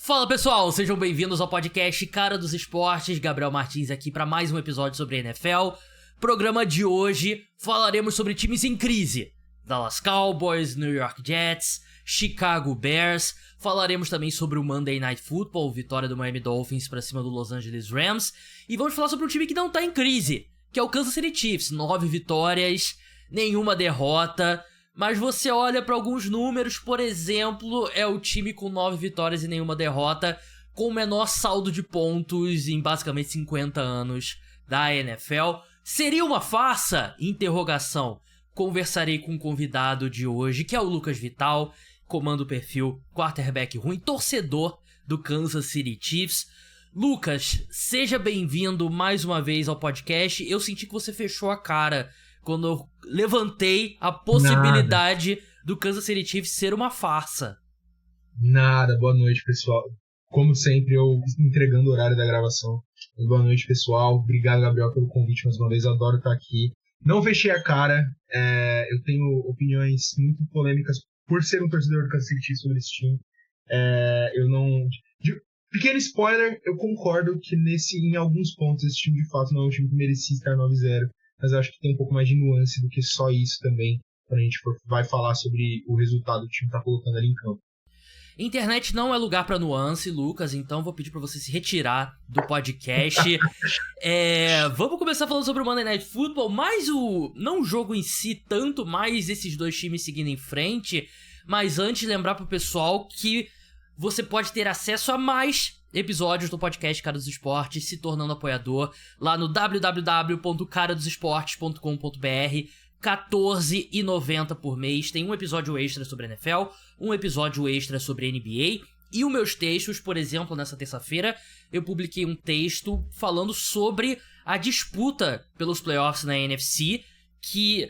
Fala pessoal, sejam bem-vindos ao podcast Cara dos Esportes, Gabriel Martins aqui para mais um episódio sobre a NFL. Programa de hoje, falaremos sobre times em crise, Dallas Cowboys, New York Jets, Chicago Bears, falaremos também sobre o Monday Night Football, vitória do Miami Dolphins para cima do Los Angeles Rams, e vamos falar sobre um time que não tá em crise, que é o Kansas City Chiefs, 9 vitórias, nenhuma derrota. Mas você olha para alguns números, por exemplo, é o time com 9 vitórias e nenhuma derrota, com o menor saldo de pontos em basicamente 50 anos da NFL. Seria uma farsa? Interrogação. Conversarei com o convidado de hoje, que é o Lucas Vital, comanda o perfil Quarterback Ruim, torcedor do Kansas City Chiefs. Lucas, seja bem-vindo mais uma vez ao podcast. Eu senti que você fechou a cara quando eu levantei a possibilidade do Kansas City Chiefs ser uma farsa. Nada, boa noite, pessoal. Como sempre, eu entregando o horário da gravação. Boa noite, pessoal. Obrigado, Gabriel, pelo convite mais uma vez. Eu adoro estar aqui. Não fechei a cara. Eu tenho opiniões muito polêmicas por ser um torcedor do Kansas City Chiefs sobre esse time. Eu não... Pequeno spoiler, eu concordo que em alguns pontos esse time de fato não é um time que merecia estar 9-0. Mas eu acho que tem um pouco mais de nuance do que só isso também, quando a gente vai falar sobre o resultado que o time tá colocando ali em campo. Internet não é lugar pra nuance, Lucas, então vou pedir pra você se retirar do podcast. Vamos começar falando sobre o Monday Night Football, mais não o jogo em si, tanto mais esses dois times seguindo em frente, mas antes lembrar pro pessoal que você pode ter acesso a mais episódios do podcast Cara dos Esportes, se tornando apoiador lá no www.caradosesportes.com.br, R$14,90 por mês. Tem um episódio extra sobre NFL, um episódio extra sobre NBA e os meus textos. Por exemplo, nessa terça-feira eu publiquei um texto falando sobre a disputa pelos playoffs na NFC, que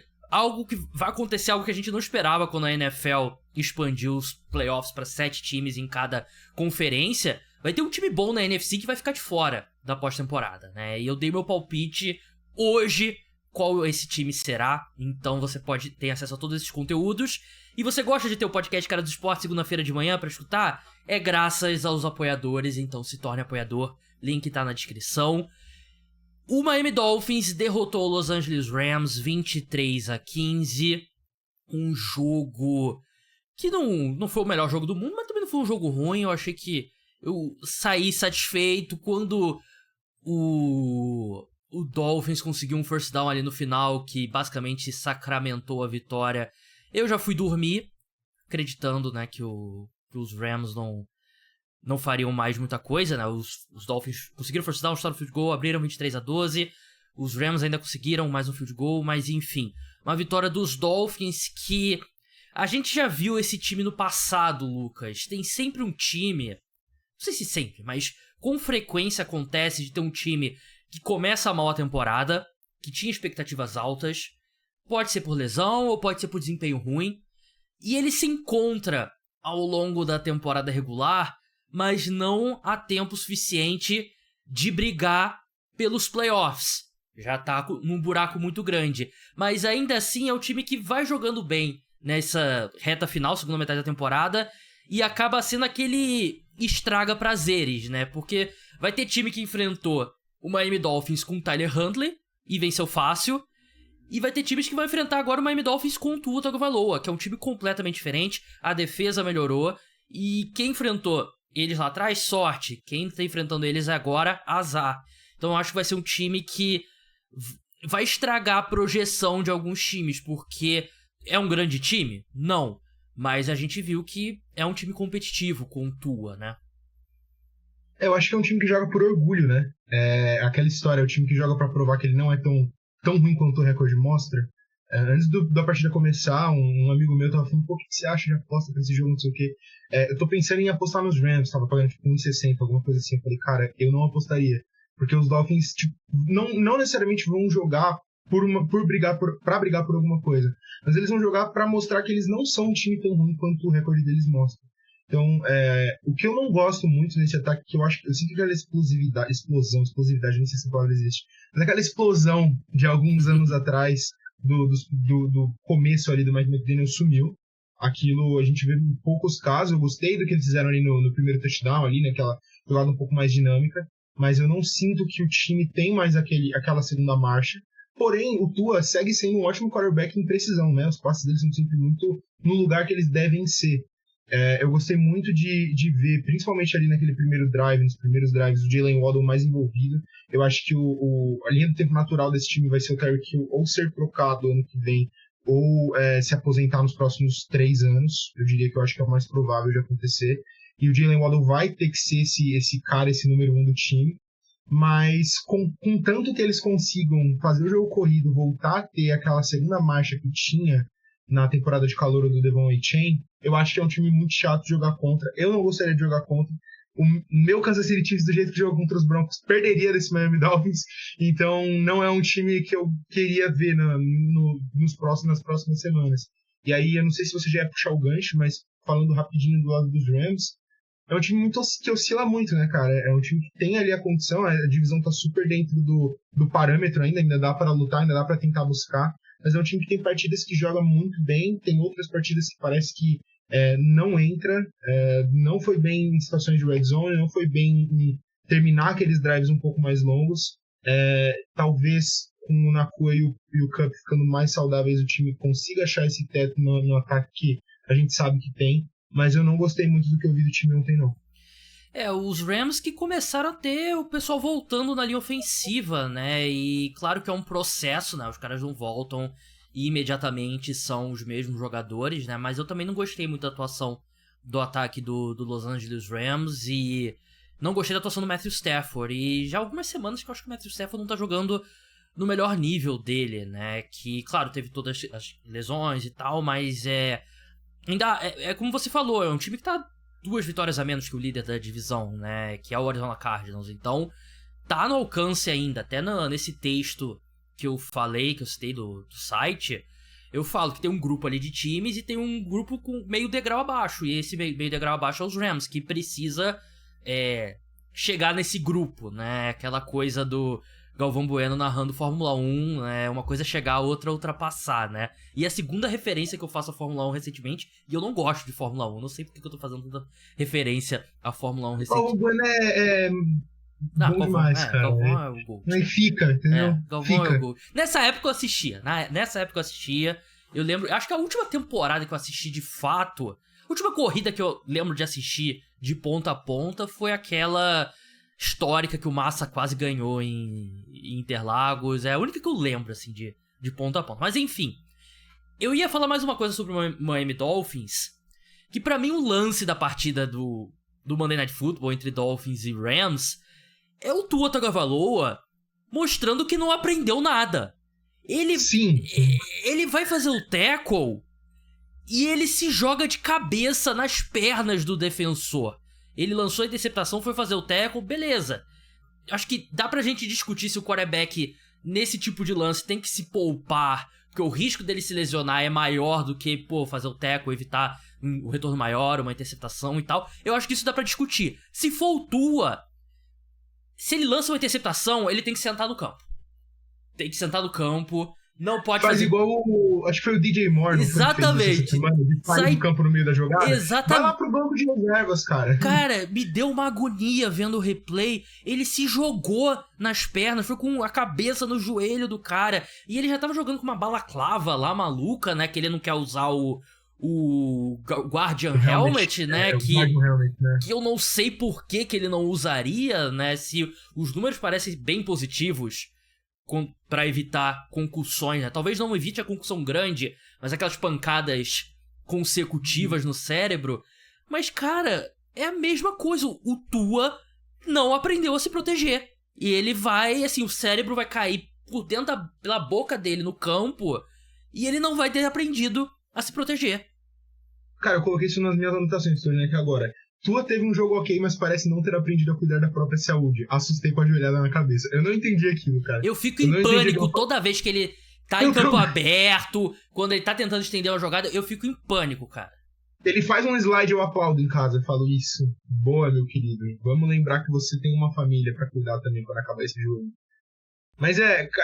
vai acontecer, algo que a gente não esperava quando a NFL expandiu os playoffs para 7 times em cada conferência. Vai ter um time bom na NFC que vai ficar de fora da pós-temporada, né? E eu dei meu palpite hoje qual esse time será, então você pode ter acesso a todos esses conteúdos. E você gosta de ter o podcast Cara do Esporte segunda-feira de manhã pra escutar? É graças aos apoiadores, então se torne apoiador, link tá na descrição. O Miami Dolphins derrotou o Los Angeles Rams 23-15, um jogo que não foi o melhor jogo do mundo, mas também não foi um jogo ruim. Eu achei que eu saí satisfeito quando o Dolphins conseguiu um first down ali no final, que basicamente sacramentou a vitória. Eu já fui dormir, acreditando, né, que os Rams não fariam mais muita coisa, né? Os Dolphins conseguiram first down, chutaram o field goal, abriram 23-12. Os Rams ainda conseguiram mais um field goal, mas enfim, uma vitória dos Dolphins que a gente já viu esse time no passado, Lucas. Tem sempre um time, não sei se sempre, mas com frequência acontece de ter um time que começa mal a temporada, que tinha expectativas altas, pode ser por lesão ou pode ser por desempenho ruim, e ele se encontra ao longo da temporada regular, mas não há tempo suficiente de brigar pelos playoffs. Já tá num buraco muito grande, mas ainda assim é o time que vai jogando bem nessa reta final, segunda metade da temporada, e acaba sendo aquele estraga prazeres, né? Porque vai ter time que enfrentou o Miami Dolphins com o Tyler Huntley e venceu fácil, e vai ter times que vão enfrentar agora o Miami Dolphins com o Tua Tagovailoa, que é um time completamente diferente, a defesa melhorou, e quem enfrentou eles lá atrás, sorte. Quem tá enfrentando eles agora, azar. Então eu acho que vai ser um time que vai estragar a projeção de alguns times, porque é um grande time? Não. Mas a gente viu que é um time competitivo com o Tua, né? Eu acho que é um time que joga por orgulho, né? Aquela história, é o time que joga pra provar que ele não é tão ruim quanto o recorde mostra. Antes da partida começar, um amigo meu tava falando, pô, o que você acha de aposta pra esse jogo, não sei o quê. Eu tô pensando em apostar nos Rams, tava pagando tipo 1,60, alguma coisa assim. Eu falei, cara, eu não apostaria. Porque os Dolphins tipo, não necessariamente vão jogar pra brigar por alguma coisa. Mas eles vão jogar pra mostrar que eles não são um time tão ruim quanto o recorde deles mostra. Então, o que eu não gosto muito nesse ataque, que eu sinto aquela explosividade, não sei se a palavra existe, mas aquela explosão de alguns anos atrás, do começo ali do Mike McDaniel sumiu. aquilo a gente vê em poucos casos. Eu gostei do que eles fizeram ali no primeiro touchdown, ali, naquela jogada um pouco mais dinâmica, mas eu não sinto que o time tem mais aquela segunda marcha. Porém, o Tua segue sendo um ótimo quarterback em precisão, né? Os passes dele são sempre muito no lugar que eles devem ser. Eu gostei muito de ver, principalmente ali naquele primeiro drive, nos primeiros drives, o Jalen Waddle mais envolvido. Eu acho que a linha do tempo natural desse time vai ser o Tyreek Hill ou ser trocado ano que vem, ou se aposentar nos próximos 3 anos. Eu diria que eu acho que é o mais provável de acontecer. E o Jalen Waddle vai ter que ser esse cara, esse número 1 do time. Mas com tanto que eles consigam fazer o jogo corrido, voltar a ter aquela segunda marcha que tinha na temporada de calouro do Devon Achane, eu acho que é um time muito chato de jogar contra. Eu não gostaria de jogar contra. O meu Kansas City Chiefs, do jeito que jogou contra os Broncos, perderia desse Miami Dolphins. Então não é um time que eu queria ver nas próximas semanas. E aí, eu não sei se você já ia puxar o gancho, mas falando rapidinho do lado dos Rams, é um time que oscila muito, né, cara? É um time que tem ali a condição, a divisão tá super dentro do parâmetro ainda dá para lutar, ainda dá para tentar buscar, mas é um time que tem partidas que joga muito bem, tem outras partidas que parece que não entra, não foi bem em situações de red zone, não foi bem em terminar aqueles drives um pouco mais longos. Talvez com o Nakua e o Cup ficando mais saudáveis, o time consiga achar esse teto no ataque que a gente sabe que tem. Mas eu não gostei muito do que eu vi do time ontem, não. Os Rams que começaram a ter o pessoal voltando na linha ofensiva, né? E claro que é um processo, né? Os caras não voltam e imediatamente são os mesmos jogadores, né? Mas eu também não gostei muito da atuação do ataque do Los Angeles Rams e não gostei da atuação do Matthew Stafford. E já há algumas semanas que eu acho que o Matthew Stafford não tá jogando no melhor nível dele, né? Que, claro, teve todas as lesões e tal, mas ainda é como você falou, é um time que tá 2 vitórias a menos que o líder da divisão, né? Que é o Arizona Cardinals. Então, tá no alcance ainda. Até nesse texto que eu falei, que eu citei do site, eu falo que tem um grupo ali de times e tem um grupo com meio degrau abaixo. E esse meio degrau abaixo é os Rams, que precisa chegar nesse grupo, né? Aquela coisa do Galvão Bueno narrando Fórmula 1, né? Uma coisa é chegar, a outra é ultrapassar, né? E a segunda referência que eu faço à Fórmula 1 recentemente, e eu não gosto de Fórmula 1, não sei porque que eu tô fazendo tanta referência à Fórmula 1 recentemente. O Bueno bom demais, cara. Galvão é o Gold. Aí fica, entendeu? Galvão é o Gold. Nessa época eu assistia, eu lembro, acho que a última temporada que eu assisti de fato, a última corrida que eu lembro de assistir de ponta a ponta foi aquela histórica que o Massa quase ganhou em Interlagos. É a única que eu lembro, assim, de ponta a ponta. Mas enfim, eu ia falar mais uma coisa sobre o Miami Dolphins, que pra mim o lance da partida do Monday Night Football entre Dolphins e Rams é o Tua Tagovailoa mostrando que não aprendeu nada. Ele vai fazer o tackle e ele se joga de cabeça nas pernas do defensor. Ele lançou a interceptação, foi fazer o tackle, beleza. Acho que dá pra gente discutir se o quarterback, nesse tipo de lance, tem que se poupar, porque o risco dele se lesionar é maior do que, fazer o tackle, evitar o retorno maior, uma interceptação e tal. Eu acho que isso dá pra discutir. Se for o Tua, se ele lança uma interceptação, ele tem que sentar no campo. Não pode Faz fazer igual acho que foi o DJ Moore. Exatamente. Sai do campo no meio da jogada. Exatamente. Vai lá pro banco de reservas, cara. Cara, me deu uma agonia vendo o replay. Ele se jogou nas pernas, foi com a cabeça no joelho do cara. E ele já tava jogando com uma balaclava lá maluca, né? Que ele não quer usar o Guardian Helmet, né? Que eu não sei por que ele não usaria, né? Se os números parecem bem positivos pra evitar concussões, né? Talvez não evite a concussão grande, mas aquelas pancadas consecutivas no cérebro. Mas, cara, é a mesma coisa. O Tua não aprendeu a se proteger. E ele vai, assim, o cérebro vai cair por dentro pela boca dele no campo e ele não vai ter aprendido a se proteger. Cara, eu coloquei isso nas minhas anotações, tô olhando aqui agora. Tua teve um jogo ok, mas parece não ter aprendido a cuidar da própria saúde. Assustei com a joelhada na cabeça. Eu não entendi aquilo, cara. Eu fico em pânico toda vez que ele tá em campo aberto, quando ele tá tentando estender uma jogada, eu fico em pânico, cara. Ele faz um slide, eu aplaudo em casa. Eu falo, isso, boa, meu querido. Vamos lembrar que você tem uma família pra cuidar também quando acabar esse jogo. Mas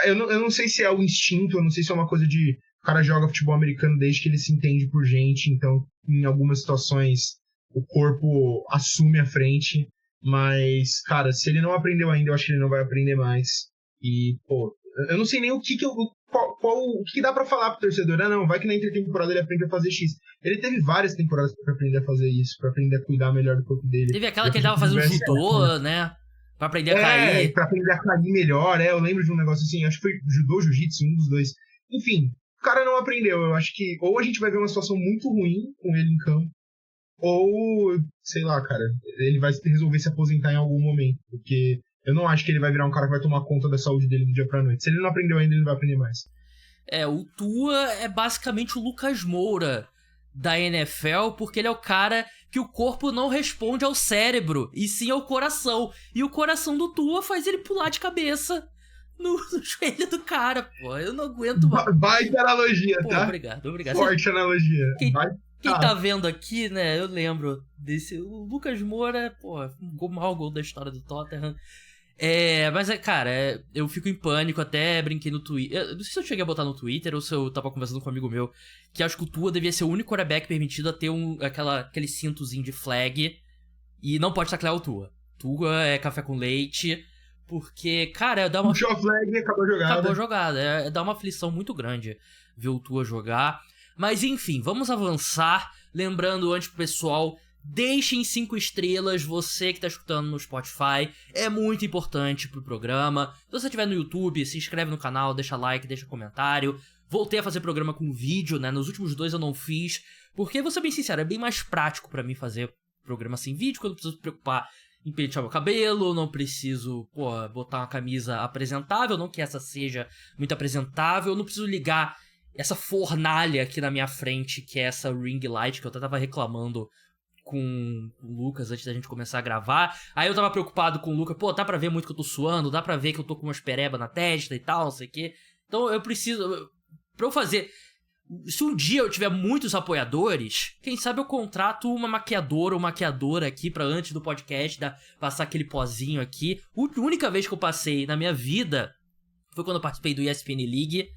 eu não sei se é o instinto, eu não sei se é uma coisa de O cara joga futebol americano desde que ele se entende por gente, então em algumas situações o corpo assume a frente, mas, cara, se ele não aprendeu ainda, eu acho que ele não vai aprender mais. E, pô, eu não sei nem o que o que dá pra falar pro torcedor. Ah, não, vai que na intertemporada ele aprende a fazer X. Ele teve várias temporadas pra aprender a fazer isso, pra aprender a cuidar melhor do corpo dele. Teve aquela que ele tava fazendo judô, né? Pra aprender a cair. Pra aprender a cair melhor, eu lembro de um negócio assim, acho que foi judô, jiu-jitsu, um dos dois. Enfim, o cara não aprendeu. Eu acho que ou a gente vai ver uma situação muito ruim com ele em campo, ou, sei lá, cara, ele vai resolver se aposentar em algum momento, porque eu não acho que ele vai virar um cara que vai tomar conta da saúde dele do dia pra noite. Se ele não aprendeu ainda, ele não vai aprender mais. O Tua é basicamente o Lucas Moura da NFL, porque ele é o cara que o corpo não responde ao cérebro, e sim ao coração. E o coração do Tua faz ele pular de cabeça no joelho do cara, pô. Eu não aguento mais. Baita analogia, pô, tá? Obrigado. Forte analogia. Quem tá vendo aqui, né, eu lembro desse... O Lucas Moura, pô, o maior gol da história do Tottenham. Mas, cara, eu fico em pânico, até brinquei no Twitter. Eu não sei se eu cheguei a botar no Twitter ou se eu tava conversando com um amigo meu, que acho que o Tua devia ser o único quarterback permitido a ter aquele cintozinho de flag e não pode taclear o Tua. Tua é café com leite, porque, cara, dá uma... Puxou a flag e acabou a jogada. Acabou a jogada, dá uma aflição muito grande ver o Tua jogar. Mas, enfim, vamos avançar, lembrando antes pro pessoal... Deixem 5 estrelas, você que tá escutando no Spotify, é muito importante pro programa. Se você estiver no YouTube, se inscreve no canal, deixa like, deixa comentário. Voltei a fazer programa com vídeo, né? Nos últimos 2 eu não fiz, porque, vou ser bem sincero, é bem mais prático pra mim fazer programa sem vídeo, que eu não preciso me preocupar em pentear meu cabelo, não preciso, botar uma camisa apresentável, não que essa seja muito apresentável, não preciso ligar essa fornalha aqui na minha frente, que é essa ring light, que eu até tava reclamando com o Lucas antes da gente começar a gravar. Aí eu tava preocupado com o Lucas, dá pra ver muito que eu tô suando, dá pra ver que eu tô com umas pereba na testa e tal, não sei o quê. Então eu preciso... Pra eu fazer... Se um dia eu tiver muitos apoiadores, quem sabe eu contrato uma maquiadora ou maquiadora aqui pra antes do podcast passar aquele pozinho aqui. A única vez que eu passei na minha vida foi quando eu participei do ESPN League.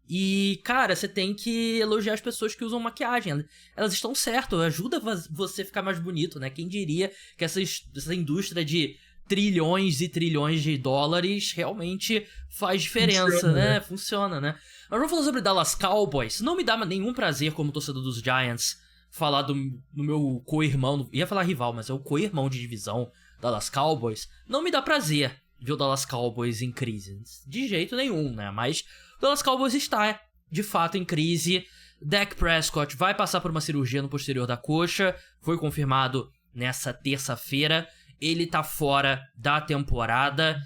E, cara, você tem que elogiar as pessoas que usam maquiagem. Elas estão certas, ajuda você a ficar mais bonito, né? Quem diria que essa indústria de trilhões e trilhões de dólares realmente faz diferença, né? Funciona, né? Mas vamos falar sobre Dallas Cowboys. Não me dá nenhum prazer como torcedor dos Giants falar do meu co-irmão, ia falar rival, mas é o co-irmão de divisão, Dallas Cowboys. Não me dá prazer ver o Dallas Cowboys em crise. De jeito nenhum, né? Mas o Dallas Cowboys está, de fato, em crise. Dak Prescott vai passar por uma cirurgia no posterior da coxa. Foi confirmado nessa terça-feira. Ele tá fora da temporada.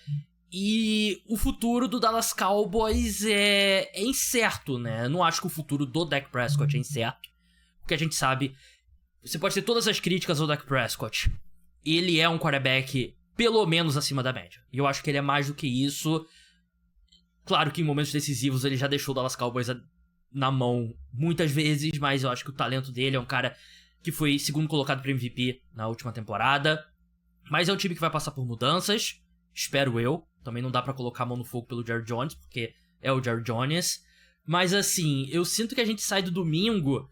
E o futuro do Dallas Cowboys é incerto, né? Eu não acho que o futuro do Dak Prescott é incerto. Porque a gente sabe... Você pode ter todas as críticas ao Dak Prescott. Ele é um quarterback pelo menos acima da média. E eu acho que ele é mais do que isso. Claro que em momentos decisivos ele já deixou o Dallas Cowboys na mão muitas vezes, mas eu acho que o talento dele é um cara que foi segundo colocado para MVP na última temporada. Mas é um time que vai passar por mudanças, espero eu. Também não dá pra colocar a mão no fogo pelo Jerry Jones, porque é o Jerry Jones. Mas assim, eu sinto que a gente sai do domingo,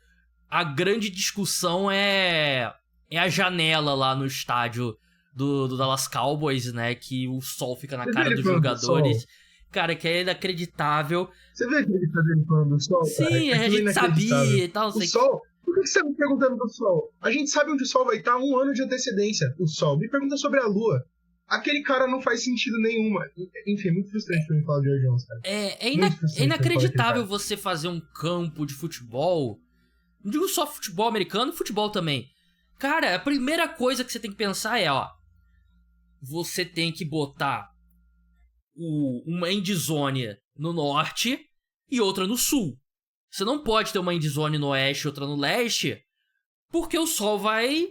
a grande discussão é a janela lá no estádio do Dallas Cowboys, né? Que o sol fica na cara dos jogadores. Cara, que é inacreditável. Você vê aquele fazendo falando do sol? Sim, a gente sabia e tal. O sol? Por que você tá me perguntando do sol? A gente sabe onde o sol vai estar 1 ano de antecedência. O sol. Me pergunta sobre a lua. Aquele cara não faz sentido nenhuma. Enfim, é muito frustrante pra mim falar de Jerry Jones, cara. É inacreditável você fazer um campo de futebol. Não digo só futebol americano, futebol também. Cara, a primeira coisa que você tem que pensar é, você tem que botar uma endzone no norte e outra no sul. Você não pode ter uma endzone no oeste e outra no leste, porque o sol vai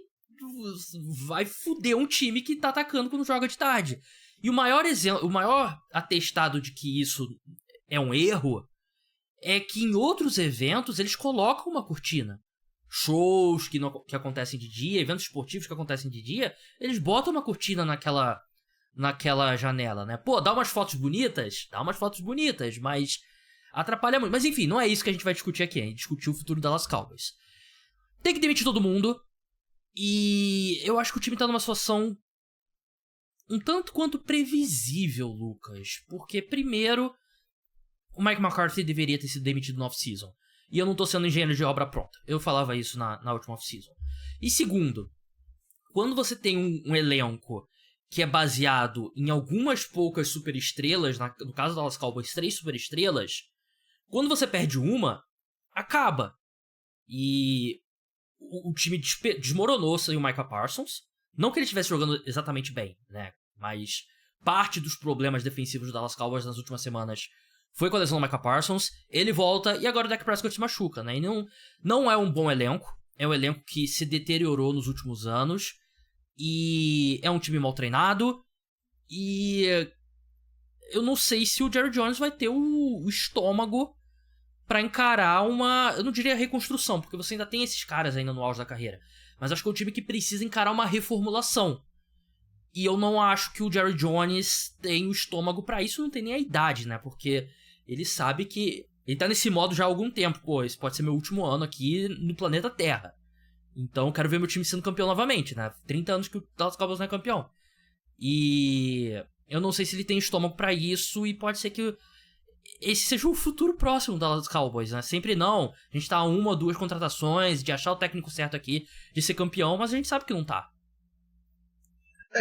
fuder um time que tá atacando quando joga de tarde. E o maior atestado de que isso é um erro é que em outros eventos eles colocam uma cortina. Shows que acontecem de dia, eventos esportivos que acontecem de dia, eles botam uma cortina naquela janela, né? Dá umas fotos bonitas, mas atrapalha muito. Mas enfim, não é isso que a gente vai discutir aqui, a gente discutir o futuro do Dallas Cowboys. Tem que demitir todo mundo, e eu acho que o time tá numa situação um tanto quanto previsível, Lucas. Porque, primeiro, o Mike McCarthy deveria ter sido demitido no off-season. E eu não tô sendo engenheiro de obra pronta. Eu falava isso na última off-season. E segundo, quando você tem um elenco que é baseado em algumas poucas superestrelas, no caso do Dallas Cowboys, 3 superestrelas, quando você perde uma, acaba. E o time desmoronou sem o Micah Parsons. Não que ele estivesse jogando exatamente bem, né? Mas parte dos problemas defensivos do Dallas Cowboys nas últimas semanas foi com a lesão do Micah Parsons. Ele volta e agora o Dak Prescott se machuca, né? E não é um bom elenco. É um elenco que se deteriorou nos últimos anos. E é um time mal treinado. E eu não sei se o Jerry Jones vai ter o estômago pra encarar uma... Eu não diria reconstrução, porque você ainda tem esses caras ainda no auge da carreira. Mas acho que é um time que precisa encarar uma reformulação. E eu não acho que o Jerry Jones tem o estômago pra isso, não tem nem a idade, né? Porque ele sabe que ele tá nesse modo já há algum tempo. Pô, esse pode ser meu último ano aqui no planeta Terra. Então eu quero ver meu time sendo campeão novamente, né? 30 anos que o Dallas Cowboys não é campeão. E eu não sei se ele tem estômago pra isso, e pode ser que esse seja o futuro próximo do Dallas Cowboys, né? Sempre não. A gente tá a 1 ou 2 contratações de achar o técnico certo aqui, de ser campeão, mas a gente sabe que não tá.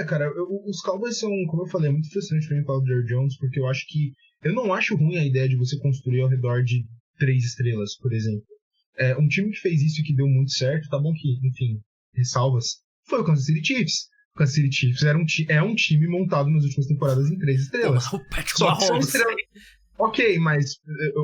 Cara, os Cowboys são, como eu falei, muito frustrante pra mim falar do Jerry Jones, porque eu acho que... Eu não acho ruim a ideia de você construir ao redor de 3 estrelas, por exemplo. Um time que fez isso e que deu muito certo, tá bom que, enfim, ressalvas, foi o Kansas City Chiefs. O Kansas City Chiefs é um time montado nas últimas temporadas em 3 estrelas. O Patrick Só que são Mahomes. estrelas... Ok, mas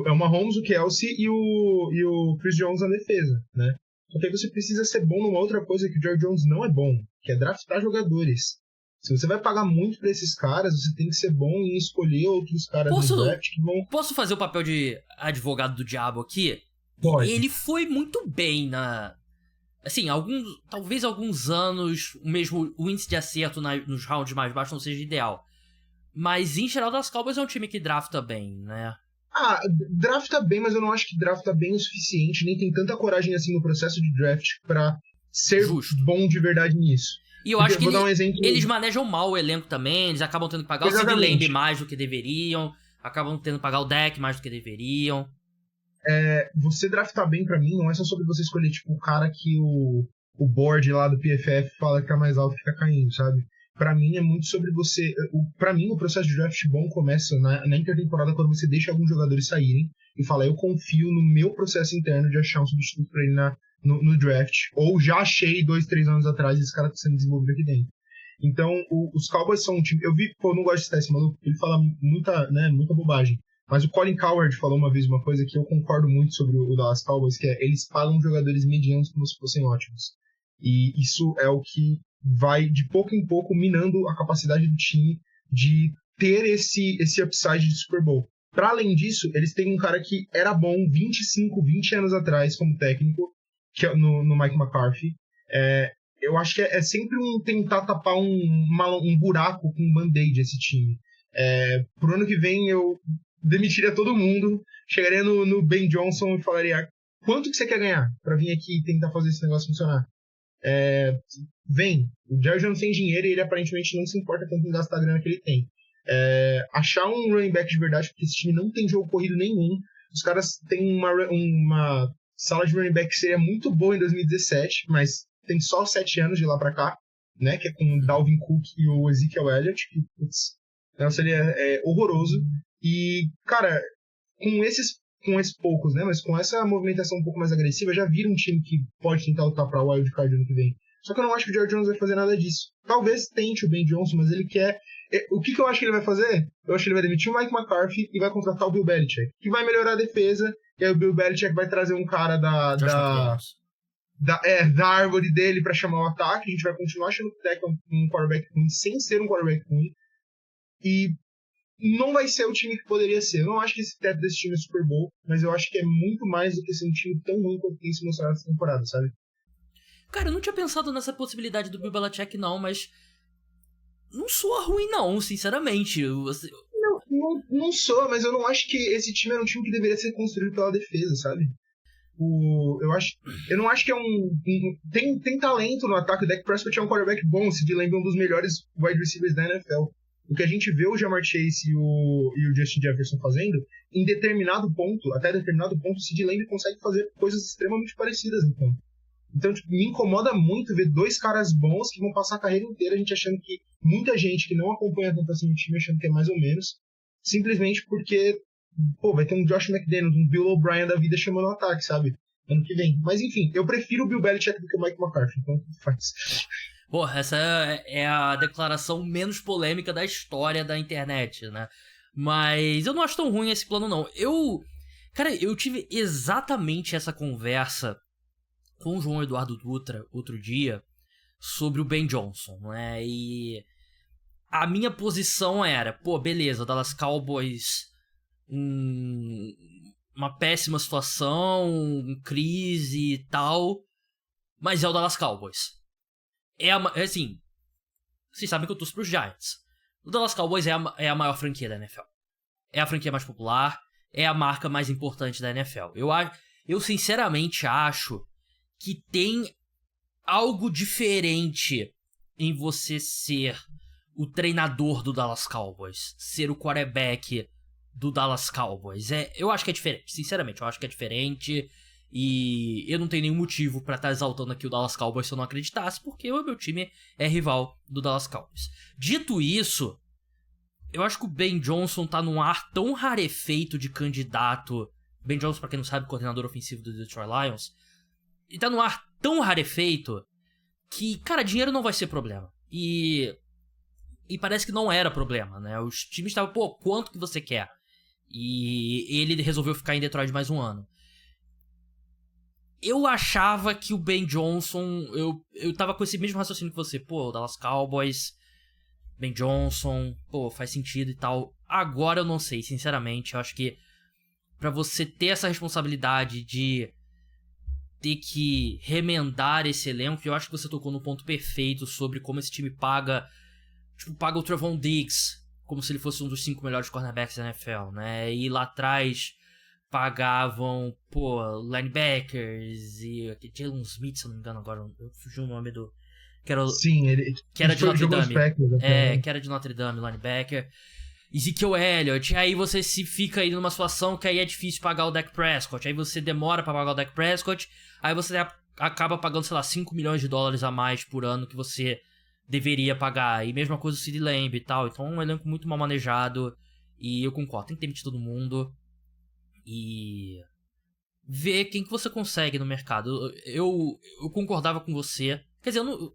é o Mahomes, o Kelsey e o Chris Jones na defesa, né? Só que aí você precisa ser bom numa outra coisa que o Jerry Jones não é bom, que é draftar jogadores. Se você vai pagar muito pra esses caras, você tem que ser bom em escolher outros caras no draft que vão... Posso fazer o papel de advogado do diabo aqui? Pode. Ele foi muito bem na... Assim, talvez alguns anos, mesmo o índice de acerto nos rounds mais baixos não seja ideal. Mas, em geral, das Cowboys é um time que drafta bem, né? Drafta bem, mas eu não acho que drafta bem o suficiente, nem tem tanta coragem assim no processo de draft pra ser bom de verdade nisso. E eu acho que eles manejam mal o elenco também, eles acabam tendo que pagar o Sid Lamb mais do que deveriam, acabam tendo que pagar o Dak mais do que deveriam. Você draftar bem pra mim não é só sobre você escolher tipo o cara que o board lá do PFF fala que tá mais alto que tá caindo, sabe? Pra mim é muito sobre você... Pra mim o processo de draft bom começa na intertemporada, quando você deixa alguns jogadores saírem e fala, eu confio no meu processo interno de achar um substituto pra ele no draft, ou já achei 2-3 anos atrás e esse cara tá sendo desenvolvido aqui dentro. Então os Cowboys são um time... Eu vi, eu não gosto de citar esse maluco, ele fala muita bobagem. Mas o Colin Cowherd falou uma vez uma coisa que eu concordo muito sobre o Dallas Cowboys, que é eles pagam jogadores medianos como se fossem ótimos. E isso é o que vai, de pouco em pouco, minando a capacidade do time de ter esse upside de Super Bowl. Para além disso, eles têm um cara que era bom 20 anos atrás como técnico, que é no Mike McCarthy. Eu acho que é sempre tentar tapar um buraco com um band-aid esse time. Pro ano que vem eu demitiria todo mundo, chegaria no Ben Johnson e falaria, quanto que você quer ganhar pra vir aqui e tentar fazer esse negócio funcionar? O Jerry Jones tem dinheiro e ele aparentemente não se importa tanto em gastar a grana que ele tem. Achar um running back de verdade, porque esse time não tem jogo corrido nenhum. Os caras têm uma sala de running back que seria muito boa em 2017, mas tem só 7 anos de lá pra cá, né? Que é com o Dalvin Cook e o Ezekiel Elliott, que seria horroroso. E, cara, com esses poucos, né? Mas com essa movimentação um pouco mais agressiva, já vira um time que pode tentar lutar pra wild card ano que vem. Só que eu não acho que o Jerry Jones vai fazer nada disso. Talvez tente o Ben Johnson, mas ele quer... O que eu acho que ele vai fazer? Eu acho que ele vai demitir o Mike McCarthy e vai contratar o Bill Belichick, que vai melhorar a defesa, e aí o Bill Belichick vai trazer um cara da árvore dele pra chamar o ataque. A gente vai continuar achando que o Dak é um quarterback ruim, sem ser um quarterback ruim. E não vai ser o time que poderia ser. Eu não acho que esse teto desse time é Super Bowl, mas eu acho que é muito mais do que ser um time tão ruim quanto tem se mostrado nessa temporada, sabe? Cara, eu não tinha pensado nessa possibilidade do Bill Belichick, não, mas não soa ruim, não, sinceramente. Não sou, mas eu não acho que esse time era um time que deveria ser construído pela defesa, sabe? Eu não acho que é tem talento no ataque. O Dak Prescott é um quarterback bom. O CeeDee Lamb é um dos melhores wide receivers da NFL. O que a gente vê o Ja'Marr Chase e o Justin Jefferson fazendo, até determinado ponto, o CeeDee Lamb consegue fazer coisas extremamente parecidas, Então, tipo, me incomoda muito ver dois caras bons que vão passar a carreira inteira a gente achando que muita gente que não acompanha tanto assim o time achando que é mais ou menos, simplesmente porque, vai ter um Josh McDaniels, um Bill O'Brien da vida chamando o ataque, sabe? Ano que vem. Mas enfim, eu prefiro o Bill Belichick do que o Mike McCarthy, então faz. Porra, essa é a declaração menos polêmica da história da internet, né? Mas eu não acho tão ruim esse plano, não. Cara, eu tive exatamente essa conversa com o João Eduardo Dutra outro dia sobre o Ben Johnson, né? E a minha posição era, beleza, Dallas Cowboys, uma péssima situação, crise e tal, mas é o Dallas Cowboys. Assim, vocês sabem que eu torço pros Giants. O Dallas Cowboys é a maior franquia da NFL. É a franquia mais popular, é a marca mais importante da NFL. Eu sinceramente acho que tem algo diferente em você ser o treinador do Dallas Cowboys, ser o quarterback do Dallas Cowboys. Eu acho que é diferente, sinceramente, eu acho que é diferente. E eu não tenho nenhum motivo pra estar exaltando aqui o Dallas Cowboys se eu não acreditasse, porque o meu time é rival do Dallas Cowboys. Dito isso, eu acho que o Ben Johnson tá num ar tão rarefeito de candidato. Ben Johnson, pra quem não sabe, coordenador ofensivo do Detroit Lions. Ele tá num ar tão rarefeito que, cara, dinheiro não vai ser problema. E parece que não era problema, né? Os times estavam, quanto que você quer? E ele resolveu ficar em Detroit mais um ano. Eu achava que o Ben Johnson... Eu tava com esse mesmo raciocínio que você. O Dallas Cowboys, Ben Johnson, faz sentido e tal. Agora eu não sei, sinceramente. Eu acho que pra você ter essa responsabilidade de ter que remendar esse elenco, eu acho que você tocou no ponto perfeito sobre como esse time paga o Trevon Diggs como se ele fosse um dos 5 melhores cornerbacks da NFL, né? E lá atrás pagavam, linebackers e Jalen Smith, se eu não me engano agora, eu fugi o nome do... Que era de Notre Dame. Que era de Notre Dame, linebacker. Ezekiel Elliott, aí você se fica aí numa situação que aí é difícil pagar o Dak Prescott, aí você demora pra pagar o Dak Prescott, aí você acaba pagando, sei lá, $5 milhões a mais por ano que você deveria pagar, e mesma coisa o CeeDee Lamb e tal, então é um elenco muito mal manejado, e eu concordo, tem que demitir todo mundo, e ver quem que você consegue no mercado. Eu concordava com você, quer dizer, eu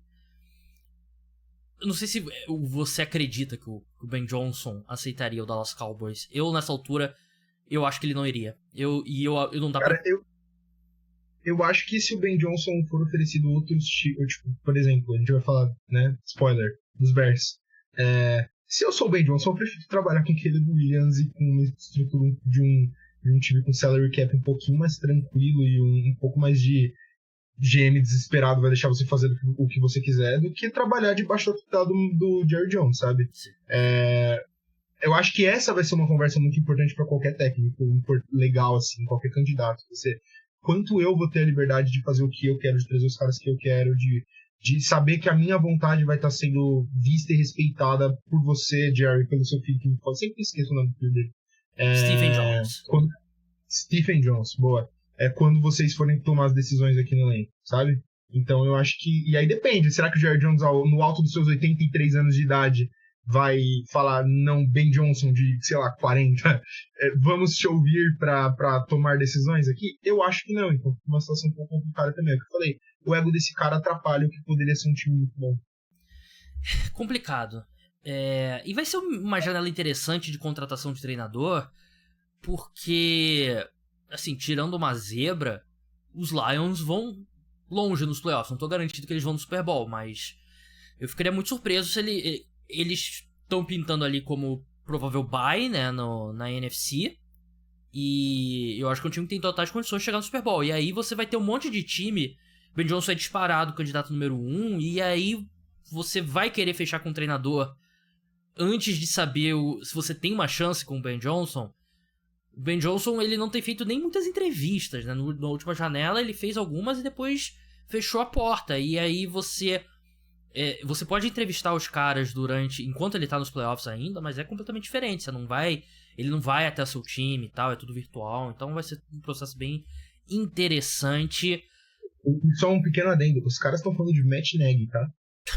não sei se você acredita que o Ben Johnson aceitaria o Dallas Cowboys. Eu, nessa altura, eu acho que ele não iria. Eu não dá Cara, eu acho que se o Ben Johnson for oferecido outros tipos, tipo, por exemplo, a gente vai falar, né, spoiler, dos Bears. Se eu sou o Ben Johnson, eu prefiro trabalhar com o Caleb Williams e com uma estrutura de um time com salary cap um pouquinho mais tranquilo e um pouco mais de GM desesperado vai deixar você fazer o que você quiser, do que trabalhar debaixo do tutela do Jerry Jones, sabe? Eu acho que essa vai ser uma conversa muito importante para qualquer técnico legal, assim, qualquer candidato. Quanto eu vou ter a liberdade de fazer o que eu quero, de trazer os caras que eu quero, de saber que a minha vontade vai estar sendo vista e respeitada por você, Jerry, pelo seu filho, que me fala. Sempre esqueço o nome do filho dele. Stephen Jones. Stephen Jones, boa. Quando vocês forem tomar as decisões aqui no elenco, sabe? Então eu acho que... E aí depende. Será que o Jerry Jones, no alto dos seus 83 anos de idade, vai falar, não, Ben Johnson de, sei lá, 40, vamos te ouvir pra tomar decisões aqui? Eu acho que não. Então uma situação um pouco complicada também. É o que eu falei. O ego desse cara atrapalha o que poderia ser um time muito bom. Complicado. E vai ser uma janela interessante de contratação de treinador, porque... assim, tirando uma zebra, os Lions vão longe nos playoffs. Não tô garantido que eles vão no Super Bowl, mas eu ficaria muito surpreso se eles estão pintando ali como provável bye, né, na NFC. E eu acho que é um time que tem totais condições de chegar no Super Bowl. E aí você vai ter um monte de time. Ben Johnson é disparado, candidato número 1. E aí você vai querer fechar com um treinador antes de saber se você tem uma chance com o Ben Johnson, o Ben Johnson ele não tem feito nem muitas entrevistas, né? Na última janela ele fez algumas e depois fechou a porta. E aí você pode entrevistar os caras enquanto ele tá nos playoffs ainda, mas é completamente diferente. Ele não vai até seu time e tal, é tudo virtual. Então vai ser um processo bem interessante. Só um pequeno adendo, os caras estão falando de Matt Nagy, tá?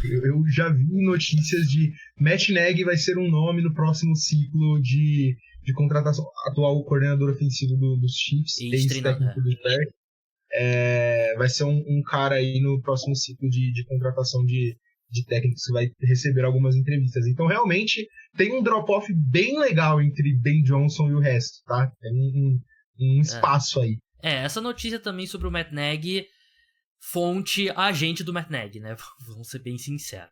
Eu já vi notícias de Matt Nagy vai ser um nome no próximo ciclo de contratação. Atual coordenador ofensivo dos Chiefs, ex-técnico do Bears. Vai ser um cara aí no próximo ciclo de contratação de técnicos que vai receber algumas entrevistas. Então, realmente, tem um drop-off bem legal entre Ben Johnson e o resto, tá? Tem um espaço aí. Essa notícia também sobre o Matt Nagy, fonte agente do Matt Nagy, né? Vamos ser bem sinceros.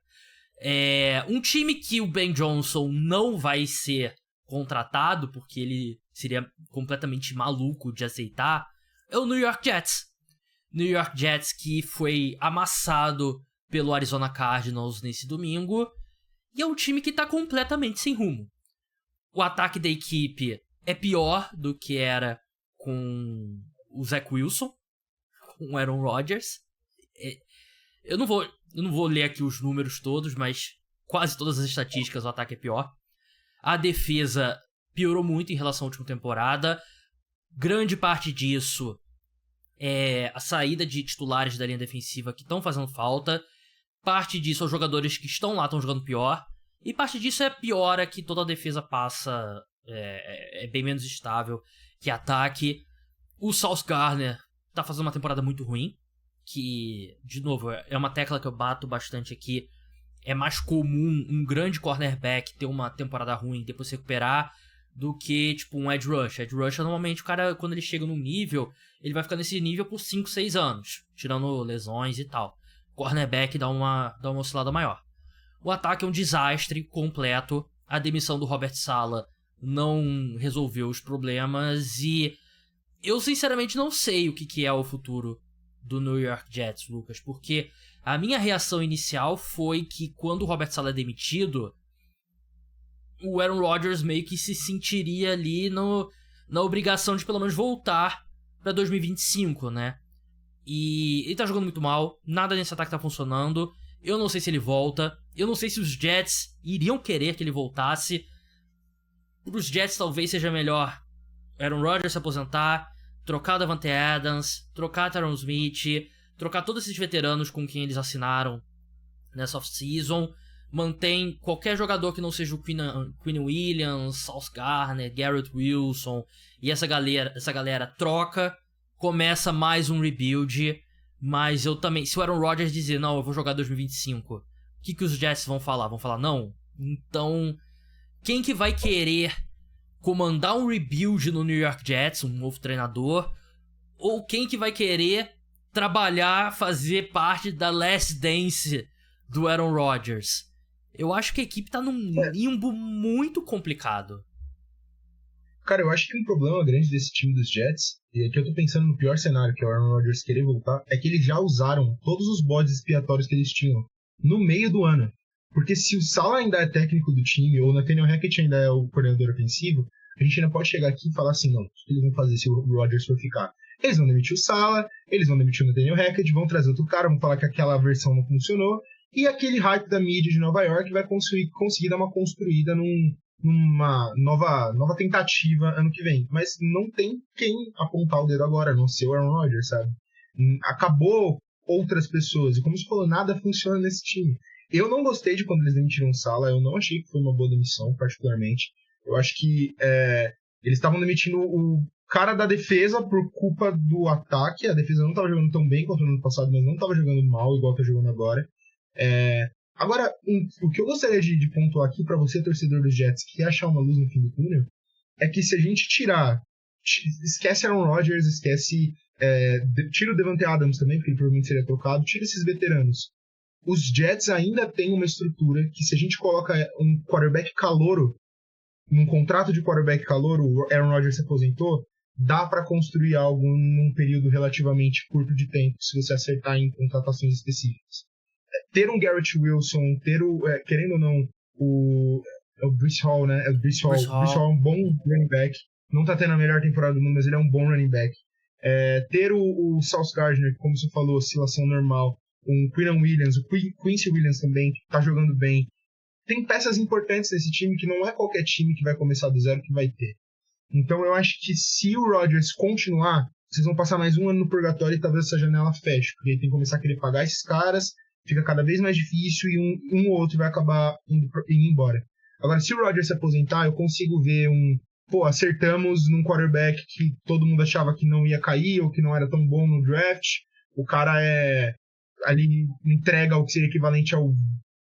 Um time que o Ben Johnson não vai ser contratado, porque ele seria completamente maluco de aceitar, é o New York Jets. New York Jets que foi amassado pelo Arizona Cardinals nesse domingo, e é um time que tá completamente sem rumo. O ataque da equipe é pior do que era com o Zach Wilson, com o Aaron Rodgers. Eu não vou ler aqui os números todos, mas quase todas as estatísticas o ataque é pior. A defesa piorou muito em relação à última temporada. Grande parte disso é a saída de titulares da linha defensiva que estão fazendo falta. Parte disso é os jogadores que estão lá estão jogando pior. E parte disso é a piora que toda a defesa passa. É bem menos estável que ataque. O Sauce Gardner tá fazendo uma temporada muito ruim. Que, de novo, é uma tecla que eu bato bastante aqui. É mais comum um grande cornerback ter uma temporada ruim e depois se recuperar do que, tipo, um edge rusher. Edge rusher, normalmente, o cara, quando ele chega num nível, ele vai ficar nesse nível por 5, 6 anos, tirando lesões e tal. Cornerback dá uma oscilada maior. O ataque é um desastre completo. A demissão do Robert Saleh não resolveu os problemas e eu, sinceramente, não sei o que é o futuro do New York Jets, Lucas, porque a minha reação inicial foi que quando o Robert Saleh é demitido, o Aaron Rodgers meio que se sentiria ali na obrigação de pelo menos voltar pra 2025, né? E ele tá jogando muito mal, nada nesse ataque tá funcionando, eu não sei se ele volta, eu não sei se os Jets iriam querer que ele voltasse. Pros Jets talvez seja melhor Aaron Rodgers se aposentar, trocar o Davante Adams, trocar Tyron Smith, trocar todos esses veteranos com quem eles assinaram nessa off-season, mantém qualquer jogador que não seja o Quinn Williams, Sauce Gardner, Garrett Wilson, e essa galera troca, começa mais um rebuild, mas eu também, se o Aaron Rodgers dizer, não, eu vou jogar 2025, o que os Jets vão falar? Vão falar, não? Então, quem que vai querer comandar um rebuild no New York Jets, um novo treinador, ou quem que vai querer trabalhar, fazer parte da last dance do Aaron Rodgers? Eu acho que a equipe tá num limbo muito complicado. Cara, eu acho que um problema grande desse time dos Jets, e aqui eu tô pensando no pior cenário, que é o Aaron Rodgers querer voltar, é que eles já usaram todos os bodes expiatórios que eles tinham no meio do ano. Porque se o Saleh ainda é técnico do time, ou o Nathaniel Hackett ainda é o coordenador ofensivo, a gente ainda pode chegar aqui e falar assim, não, o que eles vão fazer se o Rodgers for ficar? Eles vão demitir o Saleh, eles vão demitir o Nathaniel Hackett, vão trazer outro cara, vão falar que aquela versão não funcionou, e aquele hype da mídia de Nova York vai conseguir dar uma construída numa nova tentativa ano que vem. Mas não tem quem apontar o dedo agora, a não ser o Aaron Rodgers, sabe? Acabou outras pessoas, e como você falou, nada funciona nesse time. Eu não gostei de quando eles demitiram o Saleh, eu não achei que foi uma boa demissão, particularmente. Eu acho que eles estavam demitindo o cara da defesa por culpa do ataque. A defesa não estava jogando tão bem quanto no ano passado, mas não estava jogando mal, igual está jogando agora. Agora, o que eu gostaria de pontuar aqui para você, torcedor dos Jets, que quer achar uma luz no fim do túnel, é que se a gente esquece Aaron Rodgers, tira o Davante Adams também, porque ele provavelmente seria trocado, tira esses veteranos. Os Jets ainda têm uma estrutura que, se a gente coloca um quarterback calouro, num contrato de quarterback calouro, o Aaron Rodgers se aposentou, dá para construir algo num período relativamente curto de tempo, se você acertar em contratações específicas. Ter um Garrett Wilson, querendo ou não, É o Breece Hall, né? É o Breece Hall. Breece Hall. Breece Hall é um bom running back. Não tá tendo a melhor temporada do mundo, mas ele é um bom running back. Ter o Sauce Gardner, que, como você falou, oscilação normal. O Quinnen Williams, o Quincy Williams também, que tá jogando bem. Tem peças importantes nesse time que não é qualquer time que vai começar do zero que vai ter. Então eu acho que se o Rodgers continuar, vocês vão passar mais um ano no purgatório e talvez essa janela feche. Porque ele tem que começar a querer pagar esses caras, fica cada vez mais difícil e um ou outro vai acabar indo embora. Agora, se o Rodgers se aposentar, eu consigo ver acertamos num quarterback que todo mundo achava que não ia cair ou que não era tão bom no draft. O cara ali entrega o que seria equivalente ao,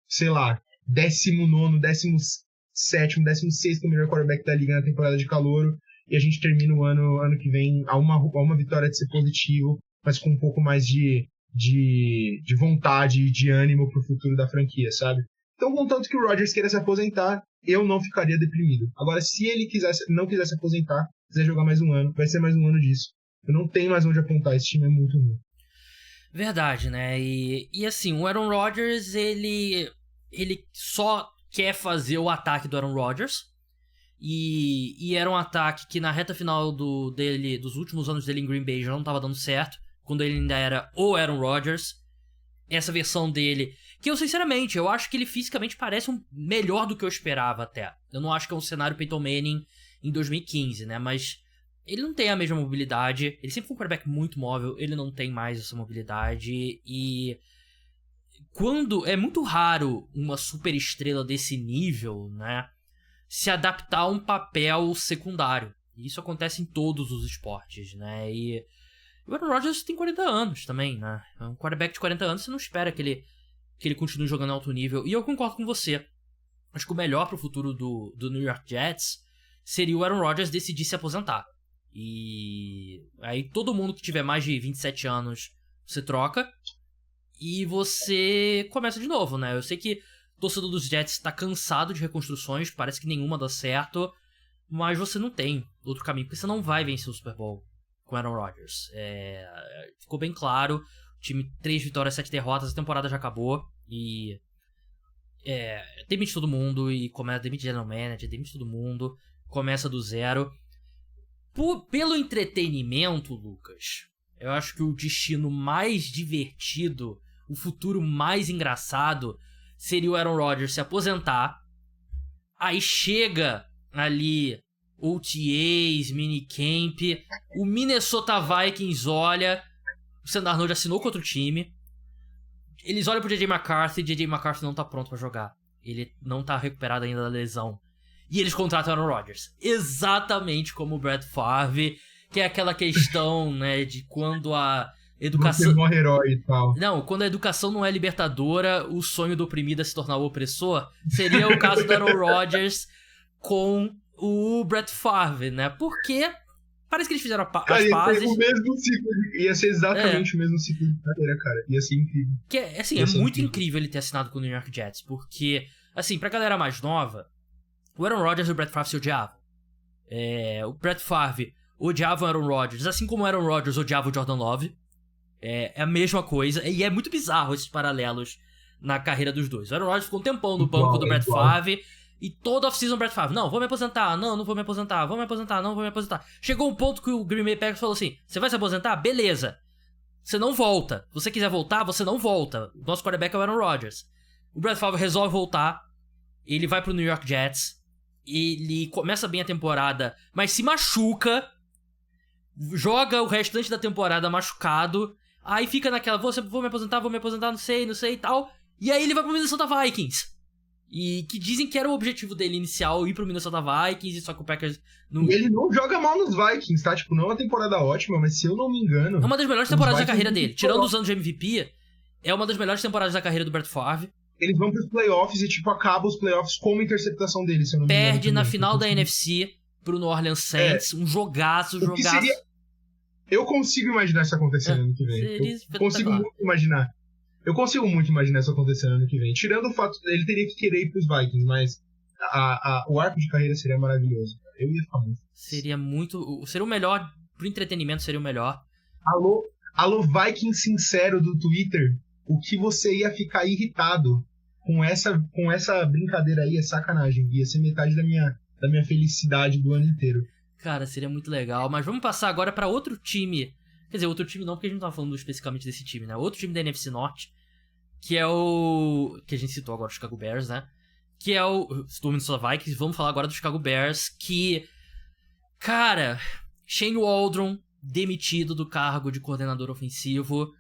sei lá, 19º, 17º, 16º melhor quarterback da liga na temporada de calouro, e a gente termina o ano que vem a uma vitória de ser positivo, mas com um pouco mais de vontade e de ânimo pro futuro da franquia, sabe? Então, contanto que o Rodgers queira se aposentar, eu não ficaria deprimido. Agora, se ele não quiser se aposentar, quiser jogar mais um ano, vai ser mais um ano disso. Eu não tenho mais onde apontar, esse time é muito ruim. Verdade, né? E assim, o Aaron Rodgers, ele só quer fazer o ataque do Aaron Rodgers. E era um ataque que na reta final dos últimos anos dele em Green Bay já não estava dando certo. Quando ele ainda era o Aaron Rodgers. Essa versão dele, que eu sinceramente, eu acho que ele fisicamente parece melhor do que eu esperava até. Eu não acho que é um cenário Peyton Manning em 2015, né? Mas ele não tem a mesma mobilidade. Ele sempre foi um quarterback muito móvel. Ele não tem mais essa mobilidade. E quando é muito raro uma super estrela desse nível, né, se adaptar a um papel secundário. E isso acontece em todos os esportes, né? E o Aaron Rodgers tem 40 anos também, né? Um quarterback de 40 anos, você não espera que ele continue jogando em alto nível. E eu concordo com você. Acho que o melhor pro futuro do New York Jets seria o Aaron Rodgers decidir se aposentar. E aí todo mundo que tiver mais de 27 anos, você troca e você começa de novo, né? Eu sei que o torcedor dos Jets tá cansado de reconstruções, parece que nenhuma dá certo, mas você não tem outro caminho, porque você não vai vencer o Super Bowl com Aaron Rodgers. Ficou bem claro, o time 3 vitórias, 7 derrotas, a temporada já acabou e demite todo mundo e demite general manager, demite todo mundo, começa do zero. Pelo entretenimento, Lucas, eu acho que o destino mais divertido, o futuro mais engraçado seria o Aaron Rodgers se aposentar, aí chega ali OTAs, minicamp, o Minnesota Vikings olha, o Sam Darnold assinou com outro time, eles olham pro JJ McCarthy não tá pronto pra jogar, ele não tá recuperado ainda da lesão, e eles contratam o Aaron Rodgers, exatamente como o Brett Favre, que é aquela questão, né, de quando a educação... Você morre herói e tal. Não, quando a educação não é libertadora, o sonho do oprimido é se tornar o opressor, seria o caso do Aaron Rodgers com o Brett Favre, né? Porque parece que eles fizeram as pazes. O mesmo ciclo, ia ser exatamente o mesmo ciclo de carreira, cara. Ia ser incrível. É muito incrível ele ter assinado com o New York Jets, porque, assim, pra galera mais nova, o Aaron Rodgers e o Brett Favre se odiavam. O Brett Favre odiava o Aaron Rodgers, assim como o Aaron Rodgers odiava o Jordan Love. É a mesma coisa, e é muito bizarro esses paralelos na carreira dos dois. O Aaron Rodgers ficou um tempão no banco do Brett Favre, e toda off-season o Brett Favre, não, vou me aposentar, não vou me aposentar, vou me aposentar, não vou me aposentar. Chegou um ponto que o Green Bay Packers falou assim, você vai se aposentar? Beleza. Você não volta. Se você quiser voltar, você não volta. O nosso quarterback é o Aaron Rodgers. O Brett Favre resolve voltar, ele vai pro New York Jets, ele começa bem a temporada, mas se machuca, joga o restante da temporada machucado, aí fica naquela, vou me aposentar, não sei e tal. E aí ele vai pro Minnesota Vikings. E que dizem que era o objetivo dele inicial, ir pro Minnesota Vikings, só que o Packers não... E ele não joga mal nos Vikings, tá? Tipo, não é uma temporada ótima, mas se eu não me engano... É uma das melhores temporadas da carreira dele. Tirando os anos de MVP, é uma das melhores temporadas da carreira do Brett Favre. Eles vão pros playoffs e, tipo, acaba os playoffs com uma interceptação dele, se eu não me engano. Perde na final da NFC pro New Orleans Saints, um jogaço. Eu consigo imaginar isso acontecendo ano que vem. Eu consigo muito imaginar isso acontecendo ano que vem. Tirando o fato ele teria que querer ir pros Vikings, mas o arco de carreira seria maravilhoso. Eu ia ficar muito. Seria o melhor. Pro entretenimento seria o melhor. Alô Viking sincero do Twitter. O que você ia ficar irritado com essa brincadeira aí é sacanagem. Ia ser metade da minha felicidade do ano inteiro. Cara, seria muito legal. Mas vamos passar agora pra outro time. Quer dizer, outro time não, porque a gente não tá falando especificamente desse time, né? Outro time da NFC Norte, que é o... que a gente citou agora, o Chicago Bears, né? Que é o... Citou o Minnesota Vikings. Vamos falar agora do Chicago Bears, que... Cara, Shane Waldron, demitido do cargo de coordenador ofensivo.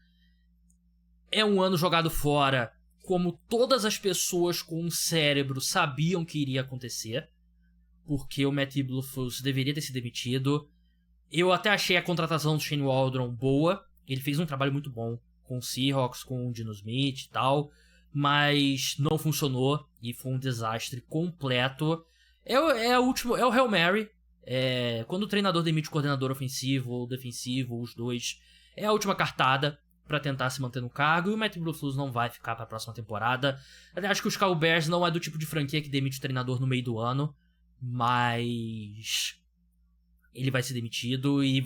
É um ano jogado fora, como todas as pessoas com um cérebro sabiam que iria acontecer. Porque o Matt Eberflus deveria ter sido demitido. Eu até achei a contratação do Shane Waldron boa. Ele fez um trabalho muito bom com o Seahawks, com o Geno Smith e tal. Mas não funcionou e foi um desastre completo. É o Hail Mary. Quando o treinador demite o coordenador ofensivo ou defensivo, ou os dois, é a última cartada pra tentar se manter no cargo. E o Matt Eberflus não vai ficar pra próxima temporada. Até acho que o Chicago Bears não é do tipo de franquia que demite o treinador no meio do ano. Mas ele vai ser demitido e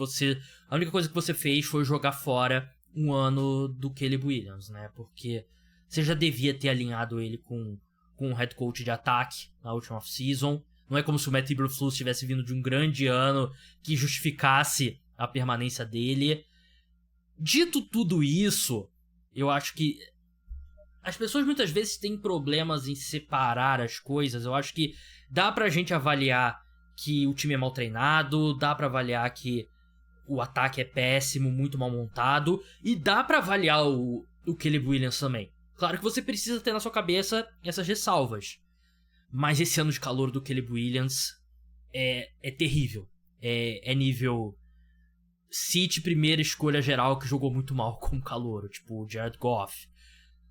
a única coisa que você fez foi jogar fora um ano do Caleb Williams, né? Porque você já devia ter alinhado ele com um head coach de ataque na última off-season. Não é como se o Matt Eberflus tivesse vindo de um grande ano que justificasse a permanência dele. Dito tudo isso, eu acho que as pessoas muitas vezes têm problemas em separar as coisas. Eu acho que dá pra gente avaliar que o time é mal treinado, dá pra avaliar que o ataque é péssimo, muito mal montado, e dá pra avaliar o Caleb Williams também. Claro que você precisa ter na sua cabeça essas ressalvas. Mas esse ano de calor do Caleb Williams é terrível. É nível City, primeira escolha geral, que jogou muito mal como calouro. Tipo, Jared Goff,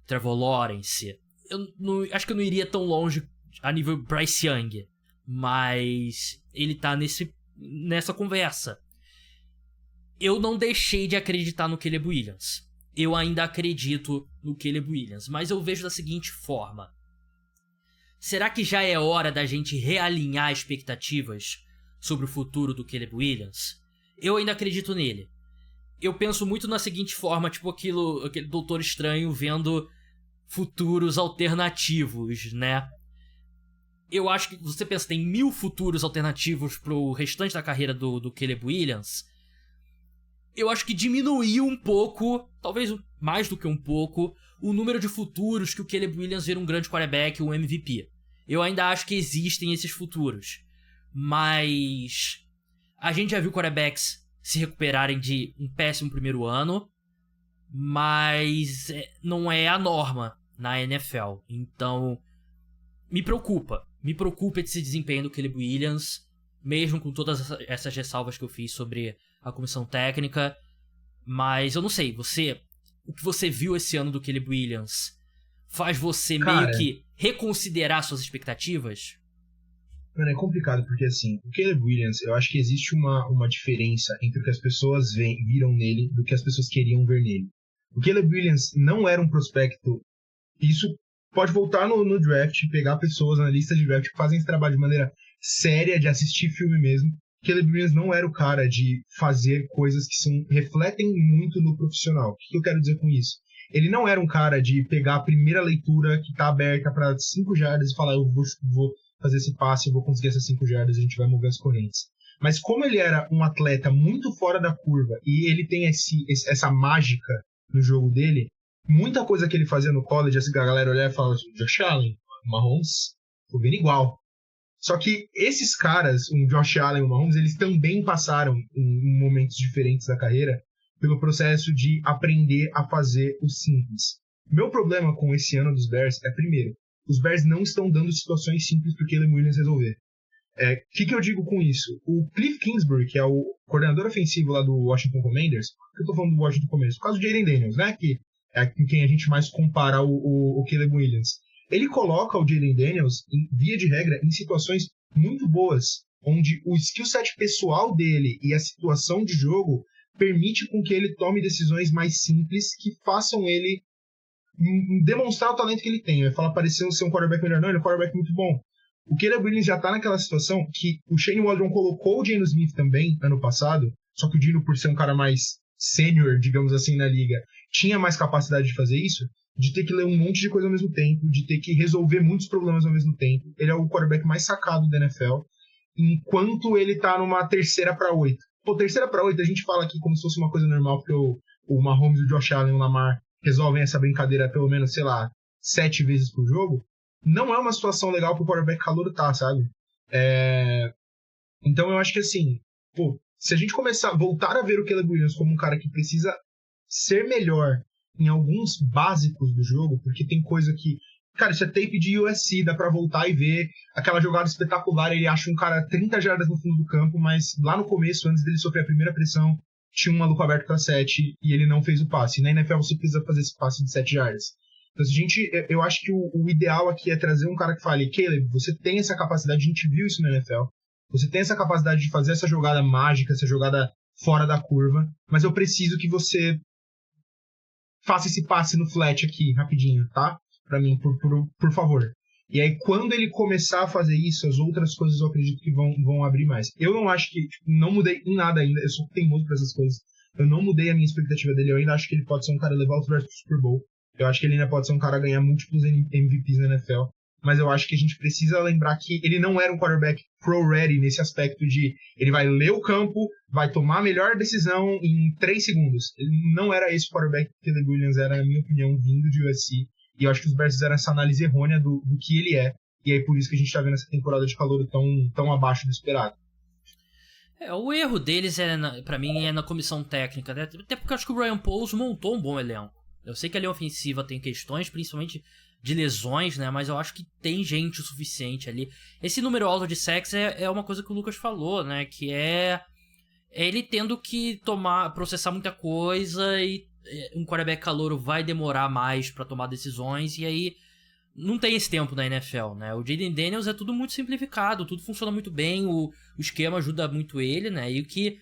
Trevor Lawrence. Acho que eu não iria tão longe a nível Bryce Young. Mas ele tá nessa conversa. Eu não deixei de acreditar no Caleb Williams. Eu ainda acredito no Caleb Williams. Mas eu vejo da seguinte forma. Será que já é hora da gente realinhar expectativas sobre o futuro do Caleb Williams? Eu ainda acredito nele. Eu penso muito na seguinte forma, tipo aquele Doutor Estranho vendo futuros alternativos, né? Eu acho que você pensa, tem 1000 futuros alternativos pro restante da carreira do Caleb Williams. Eu acho que diminuiu um pouco, talvez mais do que um pouco, o número de futuros que o Caleb Williams vira um grande quarterback, um MVP. Eu ainda acho que existem esses futuros. Mas a gente já viu quarterbacks se recuperarem de um péssimo primeiro ano, mas não é a norma na NFL. Então, me preocupa esse desempenho do Caleb Williams, mesmo com todas essas ressalvas que eu fiz sobre a comissão técnica. Mas eu não sei, o que você viu esse ano do Caleb Williams faz você meio que reconsiderar suas expectativas? Mano, é complicado, porque assim, o Caleb Williams, eu acho que existe uma diferença entre o que as pessoas viram nele do que as pessoas queriam ver nele. O Caleb Williams não era um prospecto. Isso pode voltar no draft, pegar pessoas na lista de draft que fazem esse trabalho de maneira séria, de assistir filme mesmo. O Caleb Williams não era o cara de fazer coisas que refletem muito no profissional. O que eu quero dizer com isso? Ele não era um cara de pegar a primeira leitura que tá aberta para 5 jardas e falar, eu vou fazer esse passe, eu vou conseguir essas 5 jardas, a gente vai mover as correntes. Mas como ele era um atleta muito fora da curva e ele tem essa mágica no jogo dele, muita coisa que ele fazia no college, a galera olhava e falava, Josh Allen, Mahomes, tô vendo igual. Só que esses caras, o Josh Allen e o Mahomes, eles também passaram em momentos diferentes da carreira pelo processo de aprender a fazer o simples. Meu problema com esse ano dos Bears é, primeiro, os Bears não estão dando situações simples para o Caleb Williams resolver. O que eu digo com isso? O Cliff Kingsbury, que é o coordenador ofensivo lá do Washington Commanders, que eu tô falando do Washington Commanders, por causa do Jayden Daniels, né, que é com quem a gente mais compara o Caleb Williams. Ele coloca o Jayden Daniels, via de regra, em situações muito boas, onde o skill set pessoal dele e a situação de jogo permite com que ele tome decisões mais simples que façam ele demonstrar o talento que ele tem. Vai falar parecer ser um quarterback melhor, não, ele é um quarterback muito bom. O Caleb Williams já tá naquela situação que o Shane Waldron colocou o Geno Smith também ano passado, só que o Geno, por ser um cara mais sênior, digamos assim, na liga, tinha mais capacidade de fazer isso, de ter que ler um monte de coisa ao mesmo tempo, de ter que resolver muitos problemas ao mesmo tempo. Ele é o quarterback mais sacado da NFL, enquanto ele tá numa 3ª para 8. Pô, 3ª para 8 a gente fala aqui como se fosse uma coisa normal, porque o Mahomes, o Josh Allen e o Lamar resolvem essa brincadeira pelo menos, sei lá, 7 vezes por jogo. Não é uma situação legal pro quarterback calouro tá, sabe? Então eu acho que assim, pô, se a gente voltar a ver o Caleb Williams como um cara que precisa ser melhor em alguns básicos do jogo, porque tem coisa que, cara, isso é tape de USC, dá pra voltar e ver aquela jogada espetacular, ele acha um cara 30 jardas no fundo do campo, mas lá no começo, antes dele sofrer a primeira pressão, tinha um maluco aberto pra 7 e ele não fez o passe. E na NFL você precisa fazer esse passe de 7 jardas. Então, eu acho que o ideal aqui é trazer um cara que fale, Caleb, você tem essa capacidade, a gente viu isso na NFL, você tem essa capacidade de fazer essa jogada mágica, essa jogada fora da curva, mas eu preciso que você faça esse passe no flat aqui, rapidinho, tá? Pra mim, por favor. E aí, quando ele começar a fazer isso, as outras coisas eu acredito que vão abrir mais. Eu não acho que, não mudei em nada ainda, eu sou teimoso pra essas coisas. Eu não mudei a minha expectativa dele, eu ainda acho que ele pode ser um cara levar os Bears pro Super Bowl. Eu acho que ele ainda pode ser um cara a ganhar múltiplos MVPs na NFL. Mas eu acho que a gente precisa lembrar que ele não era um quarterback pro-ready nesse aspecto de ele vai ler o campo, vai tomar a melhor decisão em 3 segundos. Ele não era esse quarterback que o Caleb Williams era, na minha opinião, vindo de USC. E eu acho que os Bears fizeram essa análise errônea do que ele é. E aí por isso que a gente tá vendo essa temporada de calor tão abaixo do esperado. O erro deles, pra mim, é na comissão técnica, né? Até porque eu acho que o Ryan Poles montou um bom elenco. Eu sei que a linha ofensiva tem questões, principalmente de lesões, né? Mas eu acho que tem gente o suficiente ali. Esse número alto de sacks é uma coisa que o Lucas falou, né? Que é ele tendo que processar muita coisa e um quarterback calouro vai demorar mais pra tomar decisões e aí não tem esse tempo na NFL, né? O Jayden Daniels é tudo muito simplificado, tudo funciona muito bem, o esquema ajuda muito ele, né? E o que...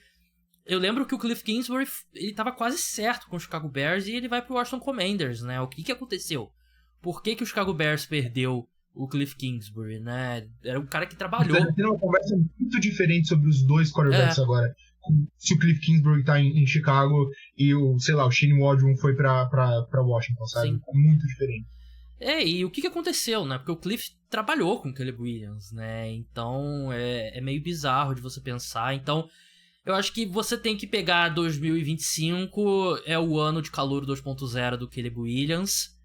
Eu lembro que o Cliff Kingsbury, ele tava quase certo com o Chicago Bears e ele vai pro Washington Commanders, né? O que aconteceu? Por que o Chicago Bears perdeu o Cliff Kingsbury, né? Era um cara que trabalhou. Tá tendo uma conversa muito diferente sobre os dois quarterbacks agora. Se o Cliff Kingsbury tá em Chicago e o Shane Waldron foi pra Washington, sabe? Sim. Muito diferente. E o que aconteceu, né? Porque o Cliff trabalhou com o Caleb Williams, né? Então é meio bizarro de você pensar. Então eu acho que você tem que pegar 2025, é o ano de calor 2.0 do Caleb Williams.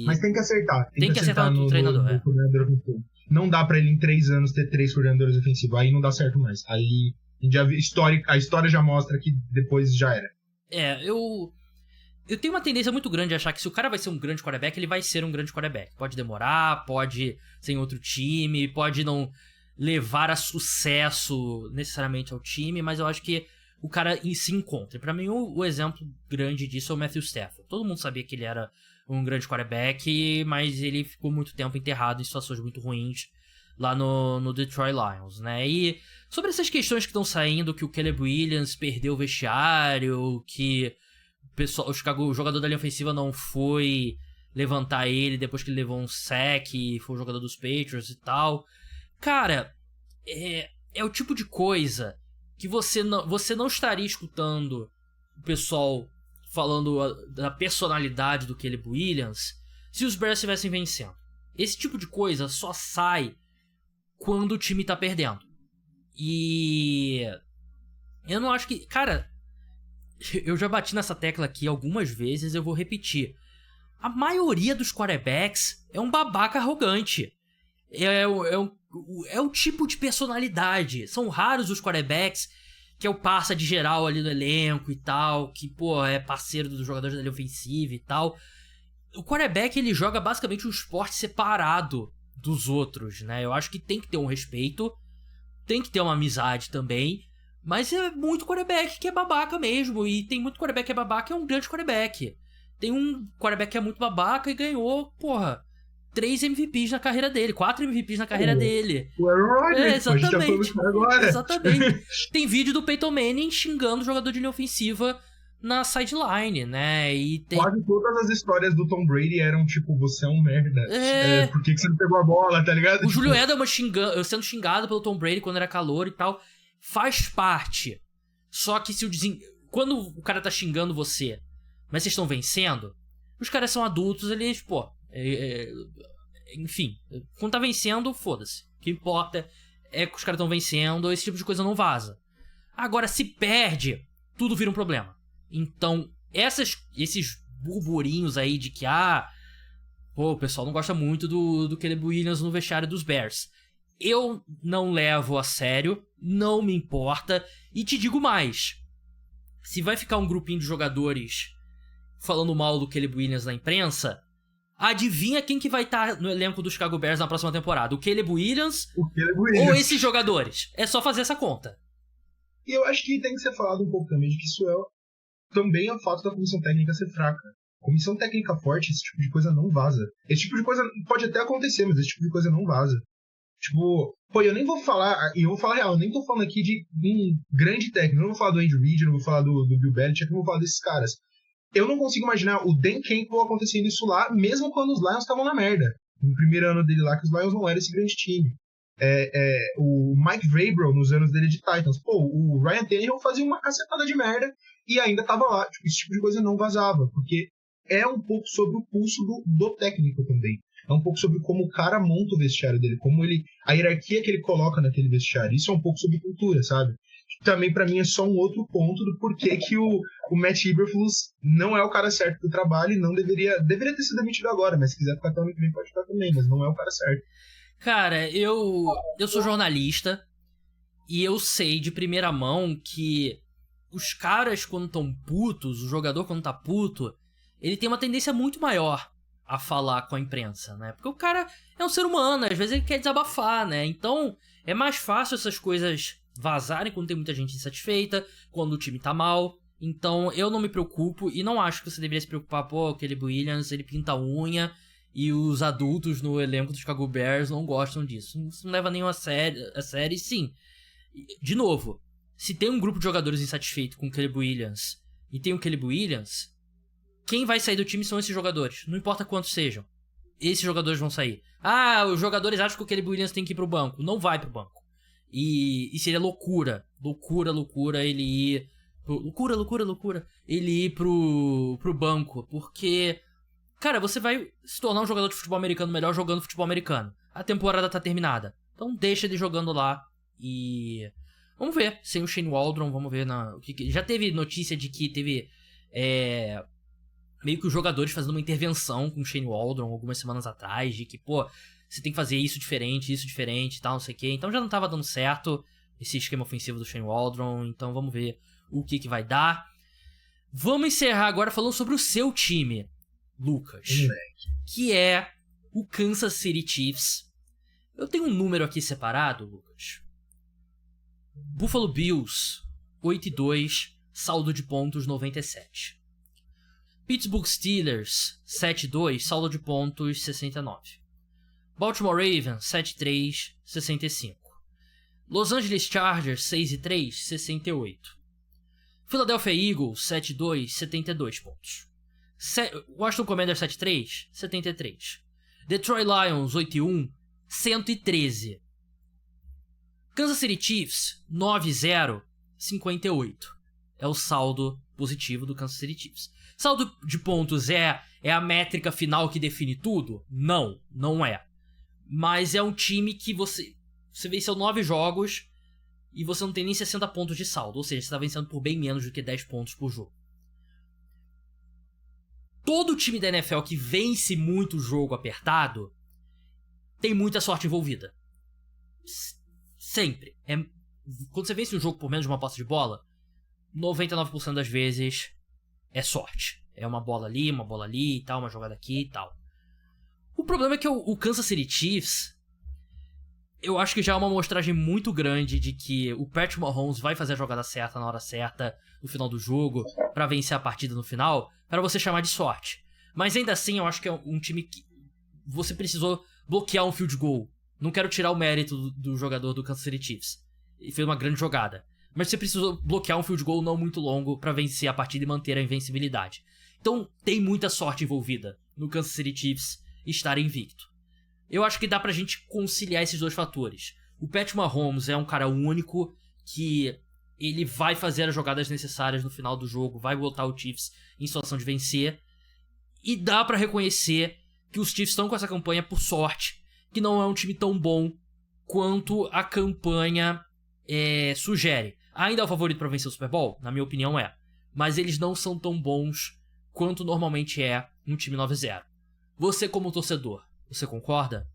Mas tem que acertar. Tem que acertar no treinador. No coordenador ofensivo. Não dá pra ele em 3 anos ter 3 coordenadores ofensivos. Aí não dá certo mais. Aí a história já mostra que depois já era. Eu tenho uma tendência muito grande de achar que se o cara vai ser um grande quarterback, ele vai ser um grande quarterback. Pode demorar, pode ser em outro time, pode não levar a sucesso necessariamente ao time, mas eu acho que o cara se encontra. Pra mim, o exemplo grande disso é o Matthew Stafford. Todo mundo sabia que ele era um grande quarterback, mas ele ficou muito tempo enterrado em situações muito ruins lá no Detroit Lions, né? E sobre essas questões que estão saindo, que o Caleb Williams perdeu o vestiário, que o jogador da linha ofensiva não foi levantar ele depois que ele levou um sack e foi o jogador dos Patriots e tal. Cara, é o tipo de coisa que você não estaria escutando o pessoal falando da personalidade do Caleb Williams se os Bears estivessem vencendo. Esse tipo de coisa só sai quando o time tá perdendo. E eu não acho que... Cara, eu já bati nessa tecla aqui algumas vezes, eu vou repetir. A maioria dos quarterbacks é um babaca arrogante. É o tipo de personalidade. São raros os quarterbacks que é o parça de geral ali no elenco e tal, que, pô, é parceiro dos jogadores da linha ofensiva e tal. O quarterback, ele joga basicamente um esporte separado dos outros, né? Eu acho que tem que ter um respeito, tem que ter uma amizade também, mas é muito quarterback que é babaca mesmo, e tem muito quarterback que é babaca e é um grande quarterback. Tem um quarterback que é muito babaca e ganhou, porra, 3 MVPs na carreira dele, 4 MVPs na carreira dele. O Aaron Rodgers, exatamente. Agora. Exatamente. Tem vídeo do Peyton Manning xingando o jogador de linha ofensiva na sideline, né? E tem... Quase todas as histórias do Tom Brady eram tipo, você é um merda. Por que você não pegou a bola, tá ligado? O Julio Edelman sendo xingado pelo Tom Brady quando era calor e tal. Faz parte. Só que quando o cara tá xingando você, mas vocês estão vencendo, Os caras são adultos, eles, pô... enfim, quando tá vencendo, foda-se. O que importa é que os caras estão vencendo, esse tipo de coisa não vaza. Agora, se perde, tudo vira um problema. Então, esses burburinhos aí de que, o pessoal não gosta muito do Caleb Williams no vestiário dos Bears. Eu não levo a sério, não me importa, e te digo mais. Se vai ficar um grupinho de jogadores falando mal do Caleb Williams na imprensa, adivinha quem que vai estar no elenco dos Chicago Bears na próxima temporada? O Caleb Williams ou esses jogadores? É só fazer essa conta. E eu acho que tem que ser falado um pouco também de que isso também é o fato da comissão técnica ser fraca. Comissão técnica forte, esse tipo de coisa não vaza. Esse tipo de coisa pode até acontecer, mas esse tipo de coisa não vaza. Tipo, eu nem vou falar, e eu vou falar real, eu nem tô falando aqui de um grande técnico, eu não vou falar do Andy Reid, não vou falar do Bill Belichick, eu não vou falar desses caras. Eu não consigo imaginar o Dan Campbell acontecendo isso lá, mesmo quando os Lions estavam na merda. No primeiro ano dele lá, que os Lions não eram esse grande time. O Mike Vrabel, nos anos dele de Titans, o Ryan Tannehill fazia uma cacetada de merda e ainda tava lá. Tipo, esse tipo de coisa não vazava, porque é um pouco sobre o pulso do técnico também. É um pouco sobre como o cara monta o vestiário dele, a hierarquia que ele coloca naquele vestiário. Isso é um pouco sobre cultura, sabe? Também, pra mim, é só um outro ponto do porquê que o Matt Eberflus não é o cara certo do trabalho e não deveria ter sido demitido agora, mas se quiser ficar até ano que vem, pode ficar também, mas não é o cara certo. Cara, eu sou jornalista e eu sei de primeira mão que os caras, quando estão putos, o jogador, quando tá puto, ele tem uma tendência muito maior a falar com a imprensa, né? Porque o cara é um ser humano, às vezes ele quer desabafar, né? Então, é mais fácil essas coisas vazarem quando tem muita gente insatisfeita, quando o time tá mal. Então, eu não me preocupo e não acho que você deveria se preocupar, o Caleb Williams, ele pinta a unha e os adultos no elenco do Chicago Bears não gostam disso. Isso não leva nenhum a sério, sim. De novo, se tem um grupo de jogadores insatisfeito com o Caleb Williams e tem o Caleb Williams, quem vai sair do time são esses jogadores. Não importa quantos sejam. Esses jogadores vão sair. Os jogadores acham que o Caleb Williams tem que ir pro banco. Não vai pro banco. E seria loucura ele ir... Loucura ele ir pro banco. Porque, cara, você vai se tornar um jogador de futebol americano melhor jogando futebol americano. A temporada tá terminada. Então deixa ele jogando lá. E... vamos ver. Sem o Shane Waldron, vamos ver já teve notícia de que teve... meio que os jogadores fazendo uma intervenção com o Shane Waldron algumas semanas atrás, de que, você tem que fazer isso diferente e tal, não sei o que. Então já não tava dando certo esse esquema ofensivo do Shane Waldron, então vamos ver o que vai dar. Vamos encerrar agora falando sobre o seu time, Lucas, que é o Kansas City Chiefs. Eu tenho um número aqui separado, Lucas. Buffalo Bills, 8-2, saldo de pontos 97. Pittsburgh Steelers, 7-2, saldo de pontos 69. Baltimore Ravens, 7-3, 65. Los Angeles Chargers, 6-3, 68. Philadelphia Eagles, 7-2, 72 pontos. Washington Commanders, 7-3, 73. Detroit Lions, 8-1, 113. Kansas City Chiefs, 9-0, 58. É o saldo positivo do Kansas City Chiefs. Saldo de pontos é a métrica final que define tudo? Não é. Mas é um time que você venceu 9 jogos e você não tem nem 60 pontos de saldo. Ou seja, você está vencendo por bem menos do que 10 pontos por jogo. Todo time da NFL que vence muito jogo apertado tem muita sorte envolvida. Sempre. Quando você vence um jogo por menos de uma posse de bola, 99% das vezes é sorte. É uma bola ali e tal, uma jogada aqui e tal. O problema é que o Kansas City Chiefs, eu acho que já é uma amostragem muito grande de que o Patrick Mahomes vai fazer a jogada certa na hora certa, no final do jogo, pra vencer a partida no final, para você chamar de sorte. Mas ainda assim, eu acho que é um time que você precisou bloquear um field goal. Não quero tirar o mérito do jogador do Kansas City Chiefs. Ele fez uma grande jogada. Mas você precisou bloquear um field goal não muito longo pra vencer a partida e manter a invencibilidade. Então tem muita sorte envolvida no Kansas City Chiefs estar invicto. Eu acho que dá pra gente conciliar esses dois fatores. O Patrick Mahomes é um cara único que ele vai fazer as jogadas necessárias no final do jogo, vai botar o Chiefs em situação de vencer. E dá pra reconhecer que os Chiefs estão com essa campanha por sorte, que não é um time tão bom quanto a campanha sugere. Ainda é o favorito pra vencer o Super Bowl? Na minha opinião é. Mas eles não são tão bons quanto normalmente é um time 9-0. Você como torcedor, você concorda?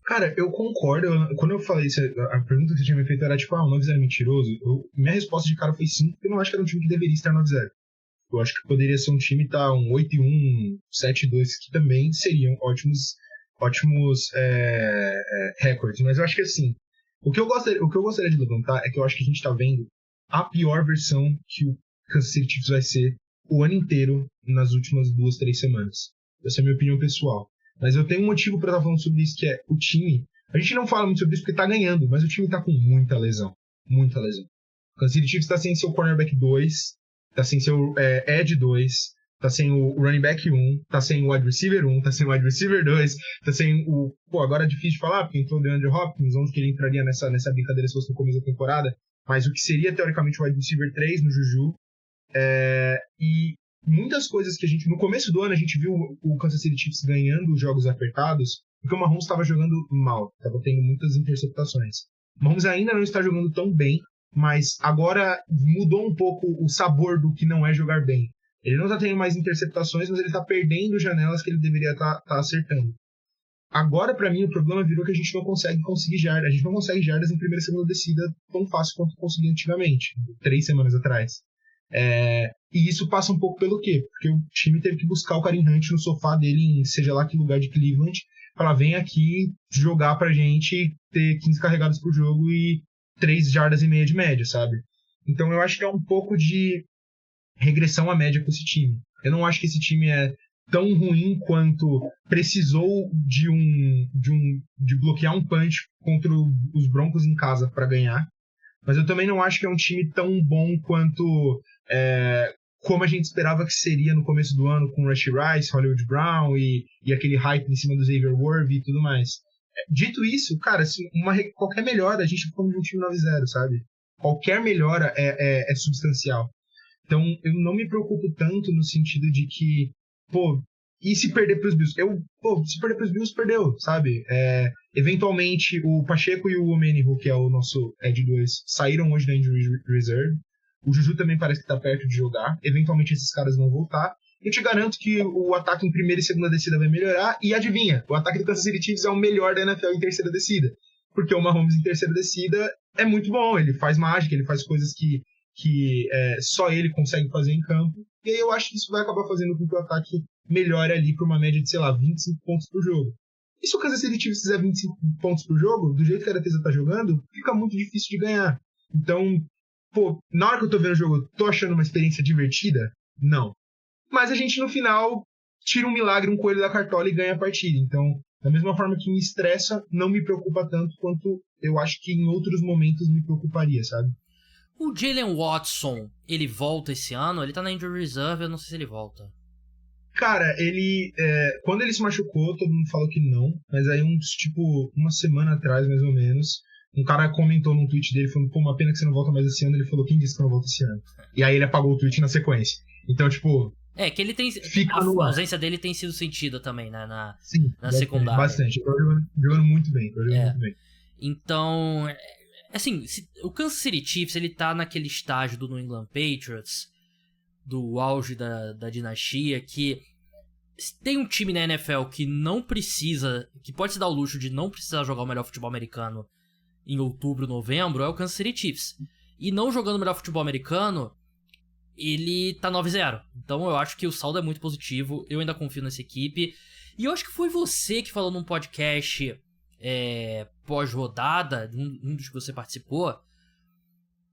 Cara, eu concordo. Quando eu falei isso, a pergunta que você tinha me feito era tipo, 9-0 é mentiroso? Minha resposta de cara foi sim, porque eu não acho que era um time que deveria estar 9-0. Eu acho que poderia ser um time tá um 8-1, 7-2, que também seriam ótimos recordes. Mas eu acho que assim, o que eu gostaria de levantar é que eu acho que a gente tá vendo a pior versão que o Kansas City Chiefs vai ser o ano inteiro nas últimas 2-3 semanas. Essa é a minha opinião pessoal. Mas eu tenho um motivo pra estar falando sobre isso, que é o time. A gente não fala muito sobre isso porque tá ganhando, mas o time tá com muita lesão. Muita lesão. O Kansas City Chiefs tá sem seu cornerback 2, tá sem seu Edge 2, tá sem o running back 1, tá sem o wide receiver 1, tá sem o wide receiver 2, tá sem o... Pô, agora é difícil de falar, porque entrou o DeAndre Hopkins, onde que ele entraria nessa brincadeira se fosse no começo da temporada, mas o que seria, teoricamente, o wide receiver 3 no Juju. E muitas coisas que a gente... No começo do ano, a gente viu o Kansas City Chiefs ganhando jogos apertados, porque o Mahomes estava jogando mal, estava tendo muitas interceptações. O Mahomes ainda não está jogando tão bem, mas agora mudou um pouco o sabor do que não é jogar bem. Ele não está tendo mais interceptações, mas ele está perdendo janelas que ele deveria estar acertando. Agora, para mim, o problema virou que a gente não conseguir jardas. A gente não consegue jardas em primeira e segunda descida tão fácil quanto conseguia antigamente, 3 semanas atrás. E isso passa um pouco pelo quê? Porque o time teve que buscar o Kareem Hunt no sofá dele, em seja lá que lugar de Cleveland, falar, vem aqui jogar pra gente ter 15 carregadas por jogo e 3 jardas e meia de média, sabe? Então eu acho que é um pouco de regressão à média com esse time. Eu não acho que esse time é tão ruim quanto precisou de bloquear um punch contra os Broncos em casa para ganhar. Mas eu também não acho que é um time tão bom quanto como a gente esperava que seria no começo do ano, com Rashee Rice, Hollywood Brown e aquele hype em cima do Xavier Worthy e tudo mais. Dito isso, cara, assim, qualquer melhora, a gente ficou de um time 9-0, sabe? Qualquer melhora é substancial. Então, eu não me preocupo tanto no sentido de que, e se perder pros Bills? Se perder pros Bills, perdeu, sabe? Eventualmente, o Pacheco e o Omenihu, que é o nosso Edge 2, saíram hoje da Injury Reserve. O Juju também parece que tá perto de jogar. Eventualmente, esses caras vão voltar. Eu te garanto que o ataque em primeira e segunda descida vai melhorar. E adivinha, o ataque do Kansas City Chiefs é o melhor da NFL em terceira descida. Porque o Mahomes em terceira descida é muito bom. Ele faz mágica, ele faz coisas que só ele consegue fazer em campo. E aí eu acho que isso vai acabar fazendo com que o ataque melhore ali para uma média de, 25 pontos por jogo. E se o Kansas City Chiefs fizer 25 pontos por jogo, do jeito que a defesa tá jogando, fica muito difícil de ganhar. Então, na hora que eu tô vendo o jogo, tô achando uma experiência divertida? Não. Mas a gente, no final, tira um milagre, um coelho da cartola e ganha a partida. Então, da mesma forma que me estressa, não me preocupa tanto quanto eu acho que em outros momentos me preocuparia, sabe? O Jalen Watson, ele volta esse ano? Ele tá na Injury Reserve, eu não sei se ele volta. Cara, ele... quando ele se machucou, todo mundo falou que não. Mas aí, uma semana atrás, mais ou menos, um cara comentou num tweet dele, falando, uma pena que você não volta mais esse ano. Ele falou, quem disse que eu não volto esse ano? E aí ele apagou o tweet na sequência. Então, que ele tem... A ausência dele tem sido sentida também, né? Sim, na secundária. Bastante. Ele tá jogando muito bem. Muito bem. Então... Assim, o Kansas City Chiefs, ele tá naquele estágio do New England Patriots, do auge da dinastia, que tem um time na NFL que não precisa, que pode se dar o luxo de não precisar jogar o melhor futebol americano em outubro, novembro, é o Kansas City Chiefs. E não jogando o melhor futebol americano, ele tá 9-0. Então eu acho que o saldo é muito positivo, eu ainda confio nessa equipe. E eu acho que foi você que falou num podcast... pós-rodada, um dos que você participou,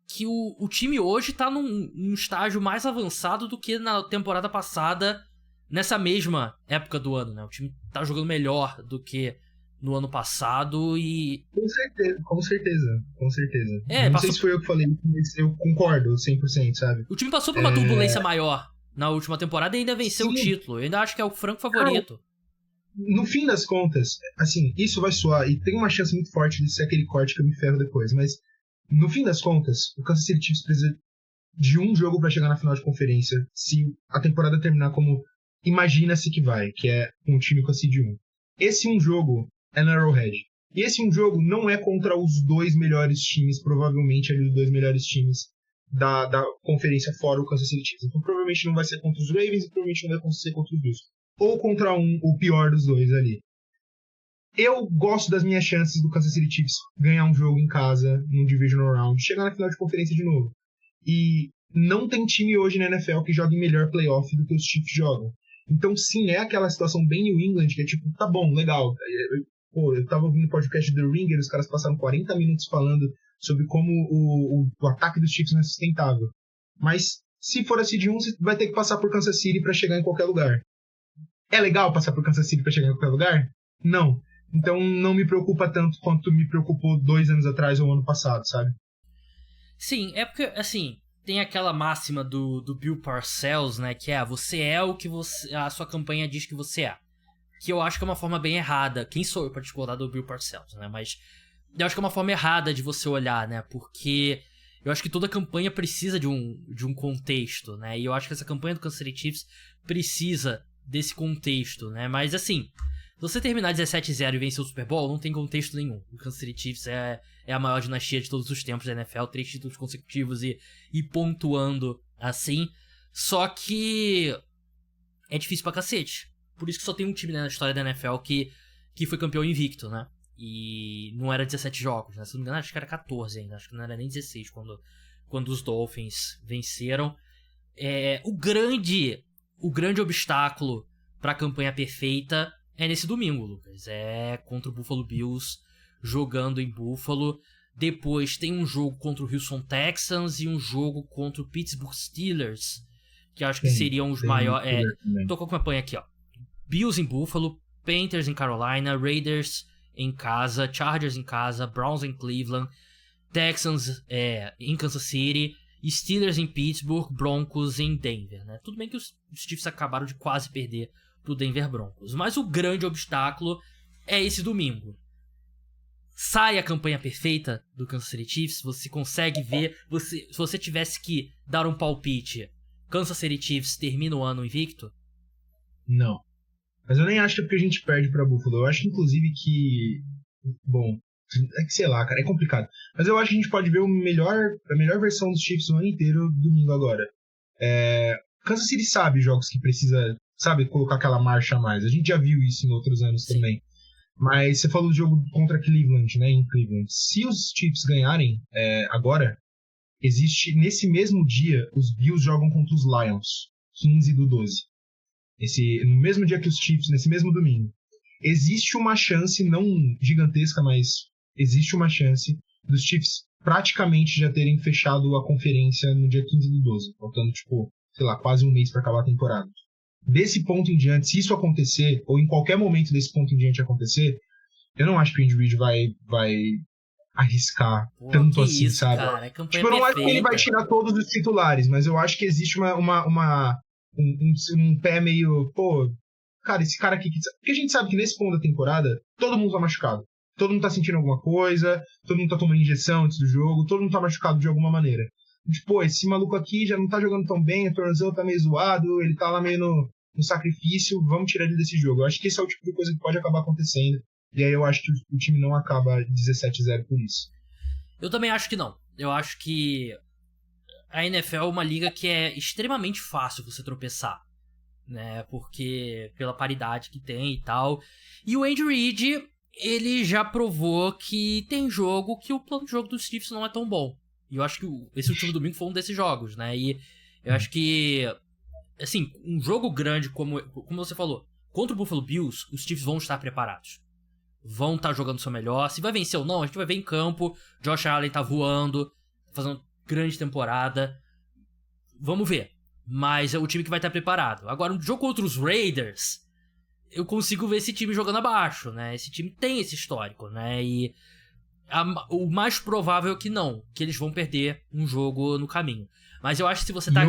que o time hoje tá num estágio mais avançado do que na temporada passada, nessa mesma época do ano, né? O time tá jogando melhor do que no ano passado e... Com certeza. Não sei se foi eu que falei, mas eu concordo 100%, sabe? O time passou por uma turbulência maior na última temporada e ainda venceu o título. Eu ainda acho que é o franco favorito. No fim das contas, assim, isso vai soar, e tem uma chance muito forte de ser aquele corte que eu me ferro depois, mas no fim das contas, o Kansas City Chiefs precisa de um jogo para chegar na final de conferência. Se a temporada terminar como imagina-se que vai, que é um time com a Seed 1. Esse um jogo é no Arrowhead. E esse um jogo não é contra os 2 melhores times, provavelmente ali os 2 melhores times da conferência fora o Kansas City Chiefs. Então provavelmente não vai ser contra os Ravens e provavelmente não vai ser contra os Bills. Ou contra o pior dos dois ali. Eu gosto das minhas chances do Kansas City Chiefs ganhar um jogo em casa, num Divisional Round, chegar na final de conferência de novo. E não tem time hoje na NFL que jogue melhor playoff do que os Chiefs jogam. Então, sim, é aquela situação bem New England, que é tipo, tá bom, legal. Eu tava ouvindo o podcast do The Ringer, os caras passaram 40 minutos falando sobre como o ataque dos Chiefs não é sustentável. Mas, se for a Seed 1, você vai ter que passar por Kansas City pra chegar em qualquer lugar. É legal passar por Kansas City pra chegar em qualquer lugar? Não. Então não me preocupa tanto quanto me preocupou 2 anos atrás ou ano passado, sabe? Sim, é porque, assim, tem aquela máxima do Bill Parcells, né, que é você é o que a sua campanha diz que você é. Que eu acho que é uma forma bem errada. Quem sou eu pra discordar do Bill Parcells, né? Mas eu acho que é uma forma errada de você olhar, né? Porque eu acho que toda campanha precisa de um contexto, né? E eu acho que essa campanha do Kansas City Chiefs precisa desse contexto, né? Mas, assim, se você terminar 17-0 e vencer o Super Bowl, não tem contexto nenhum. O Kansas City Chiefs é a maior dinastia de todos os tempos da NFL, 3 títulos consecutivos e pontuando assim. Só que é difícil pra cacete. Por isso que só tem um time, né, na história da NFL que foi campeão invicto, né? E não era 17 jogos, né? Se não me engano, acho que era 14 ainda. Acho que não era nem 16 quando os Dolphins venceram. O grande obstáculo pra campanha perfeita é nesse domingo, Lucas. É contra o Buffalo Bills, jogando em Buffalo. Depois tem um jogo contra o Houston Texans e um jogo contra o Pittsburgh Steelers, que acho que seriam os maiores. Tô com a campanha aqui, ó. Bills em Buffalo, Panthers em Carolina, Raiders em casa, Chargers em casa, Browns em Cleveland, Texans em Kansas City, Steelers em Pittsburgh, Broncos em Denver, né? Tudo bem que os Chiefs acabaram de quase perder pro Denver Broncos, mas o grande obstáculo é esse domingo. Sai a campanha perfeita do Kansas City Chiefs, você consegue ver, se você tivesse que dar um palpite, Kansas City Chiefs termina o ano invicto? Não. Mas eu nem acho que é porque a gente perde pra Buffalo. Eu acho, inclusive, que... Bom, é que sei lá, cara, é complicado. Mas eu acho que a gente pode ver a melhor versão dos Chiefs o ano inteiro domingo agora. Kansas City sabe jogos que precisa, sabe, colocar aquela marcha a mais. A gente já viu isso em outros anos Sim. também. Mas você falou do jogo contra Cleveland, né, em Cleveland. Se os Chiefs ganharem agora, existe, nesse mesmo dia, os Bills jogam contra os Lions, 15/12. No mesmo dia que os Chiefs, nesse mesmo domingo. Existe uma chance, não gigantesca, mas existe uma chance dos Chiefs praticamente já terem fechado a conferência no dia 15/12, faltando, tipo, sei lá, quase um mês para acabar a temporada. Desse ponto em diante, se isso acontecer, ou em qualquer momento desse ponto em diante acontecer, eu não acho que o Andy Reid vai arriscar tanto assim, isso, sabe? Cara, tipo, eu não acho que ele vai tirar todos os titulares, mas eu acho que existe um pé meio, pô, cara, esse cara aqui... Porque a gente sabe que nesse ponto da temporada, todo mundo tá machucado. Todo mundo tá sentindo alguma coisa, todo mundo tá tomando injeção antes do jogo, todo mundo tá machucado de alguma maneira. Tipo, esse maluco aqui já não tá jogando tão bem, o tornozelo tá meio zoado, ele tá lá meio no sacrifício, vamos tirar ele desse jogo. Eu acho que esse é o tipo de coisa que pode acabar acontecendo, e aí eu acho que o time não acaba 17-0 por isso. Eu também acho que não. Eu acho que a NFL é uma liga que é extremamente fácil você tropeçar, né? Porque pela paridade que tem e tal. E o Andy Reid, ele já provou que tem jogo que o plano de jogo dos Chiefs não é tão bom. E eu acho que esse último domingo foi um desses jogos, né? E eu acho que, assim, um jogo grande como você falou, contra o Buffalo Bills, os Chiefs vão estar preparados. Vão estar jogando o seu melhor. Se vai vencer ou não, a gente vai ver em campo. Josh Allen tá voando, fazendo grande temporada. Vamos ver. Mas é o time que vai estar preparado. Agora, um jogo contra os Raiders, eu consigo ver esse time jogando abaixo, né? Esse time tem esse histórico, né? E o mais provável é que não, que eles vão perder um jogo no caminho. Mas eu acho que se você tá...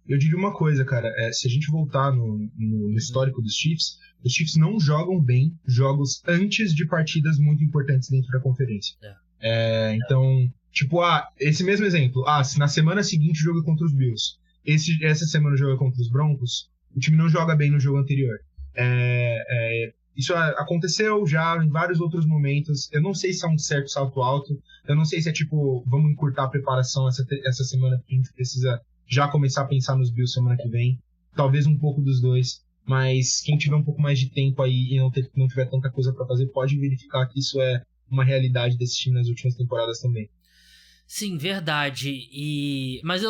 Eu diria uma coisa, cara. Se a gente voltar no histórico dos Chiefs, os Chiefs não jogam bem jogos antes de partidas muito importantes dentro da conferência. Então, tipo, esse mesmo exemplo. Se na semana seguinte o jogo é contra os Bills, essa semana o jogo é contra os Broncos, o time não joga bem no jogo anterior. Isso aconteceu já em vários outros momentos. Eu não sei se é um certo salto alto. Eu não sei se é tipo, vamos encurtar a preparação essa semana, porque a gente precisa já começar a pensar nos Bills semana que vem. Talvez um pouco dos dois. Mas quem tiver um pouco mais de tempo aí e não tiver tanta coisa pra fazer, pode verificar que isso é uma realidade desse time nas últimas temporadas também. Sim, verdade. Mas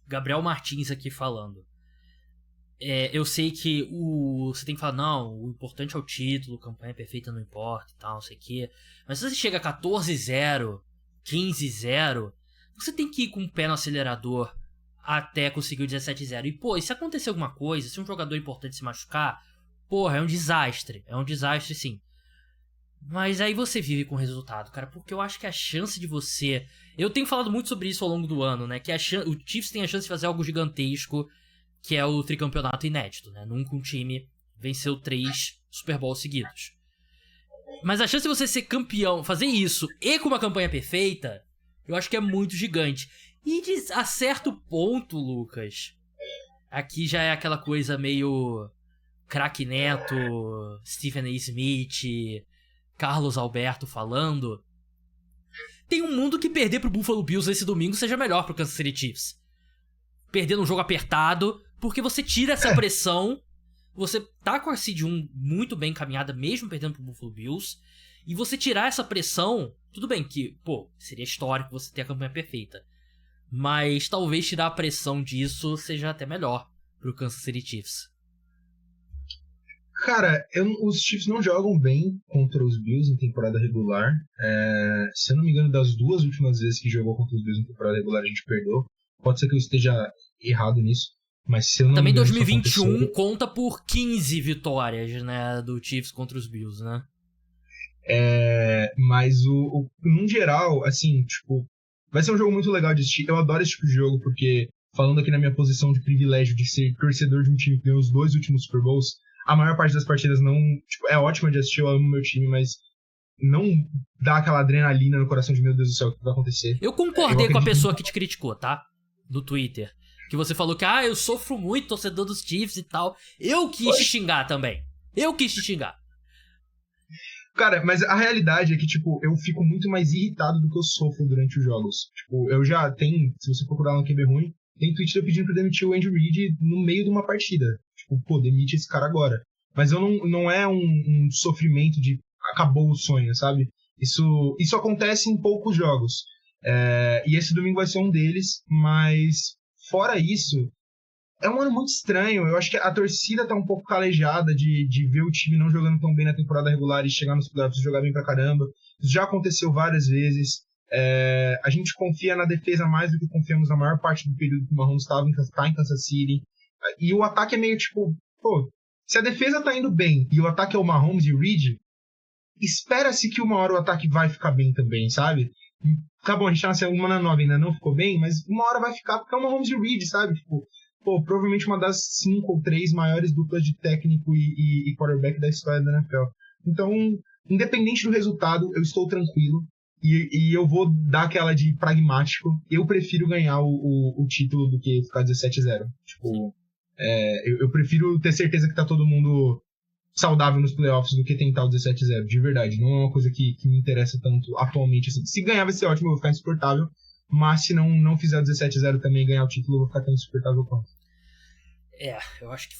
Gabriel Martins aqui falando. Eu sei que você tem que falar, não, o importante é o título, campanha perfeita não importa e tal, não sei o quê. Mas se você chega a 14-0, 15-0, você tem que ir com o pé no acelerador até conseguir o 17-0. E se acontecer alguma coisa, se um jogador importante se machucar, porra, é um desastre. É um desastre, sim. Mas aí você vive com o resultado, cara, porque eu acho que a chance de você... Eu tenho falado muito sobre isso ao longo do ano, né, que o Chiefs tem a chance de fazer algo gigantesco, que é o tricampeonato inédito, né? Nunca um time venceu 3 Super Bowls seguidos. Mas a chance de você ser campeão, fazer isso e com uma campanha perfeita, eu acho que é muito gigante. E a certo ponto, Lucas, aqui já é aquela coisa meio craque Neto, Stephen A. Smith, Carlos Alberto falando. Tem um mundo que perder pro Buffalo Bills esse domingo seja melhor pro Kansas City Chiefs. Perder num jogo apertado, porque você tira essa pressão, você tá com a seed 1 muito bem encaminhada, mesmo perdendo pro Buffalo Bills, e você tirar essa pressão, tudo bem que, seria histórico você ter a campanha perfeita, mas talvez tirar a pressão disso seja até melhor pro Kansas City Chiefs. Cara, os Chiefs não jogam bem contra os Bills em temporada regular. Se eu não me engano, das 2 últimas vezes que jogou contra os Bills em temporada regular, a gente perdeu. Pode ser que eu esteja errado nisso, mas se eu não também me engano, 2021 conta por 15 vitórias, né, do Chiefs contra os Bills, né? Mas num geral, assim, tipo, vai ser um jogo muito legal de assistir. Eu adoro esse tipo de jogo, porque, falando aqui na minha posição de privilégio de ser torcedor de um time que ganhou os 2 últimos Super Bowls, a maior parte das partidas não, tipo, é ótima de assistir, eu amo meu time, mas não dá aquela adrenalina no coração de, meu Deus do céu, o que vai acontecer? Eu concordei com a pessoa que te criticou, tá? No Twitter. Que você falou que, eu sofro muito, torcedor dos Chiefs e tal. Eu quis te xingar também. Eu quis te xingar. Cara, mas a realidade é que, tipo, eu fico muito mais irritado do que eu sofro durante os jogos. Tipo, se você procurar no QB ruim, tem tweet de eu pedindo pra demitir o Andy Reid no meio de uma partida. Tipo, demite esse cara agora. Mas eu não é um sofrimento de acabou o sonho, sabe? Isso acontece em poucos jogos. E esse domingo vai ser um deles, mas fora isso, é um ano muito estranho. Eu acho que a torcida tá um pouco calejada de ver o time não jogando tão bem na temporada regular e chegar nos playoffs e jogar bem pra caramba. Isso já aconteceu várias vezes. A gente confia na defesa mais do que confiamos na maior parte do período que o Mahomes tá em Kansas City. E o ataque é meio tipo, se a defesa tá indo bem e o ataque é o Mahomes e o Reid, espera-se que uma hora o ataque vai ficar bem também, sabe? Tá bom, a gente tá na semana 9 ainda não ficou bem, mas uma hora vai ficar porque é o Mahomes e o Reid, sabe? Tipo, provavelmente uma das 5 ou 3 maiores duplas de técnico e quarterback da história da NFL. Então, independente do resultado, eu estou tranquilo e eu vou dar aquela de pragmático. Eu prefiro ganhar o título do que ficar 17-0. Tipo, eu prefiro ter certeza que tá todo mundo saudável nos playoffs do que tentar o 17-0, de verdade. Não é uma coisa que me interessa tanto atualmente. Assim. Se ganhar vai ser ótimo, eu vou ficar insuportável. Mas se não fizer o 17-0 também e ganhar o título, eu vou ficar tão insuportável quanto. Eu acho que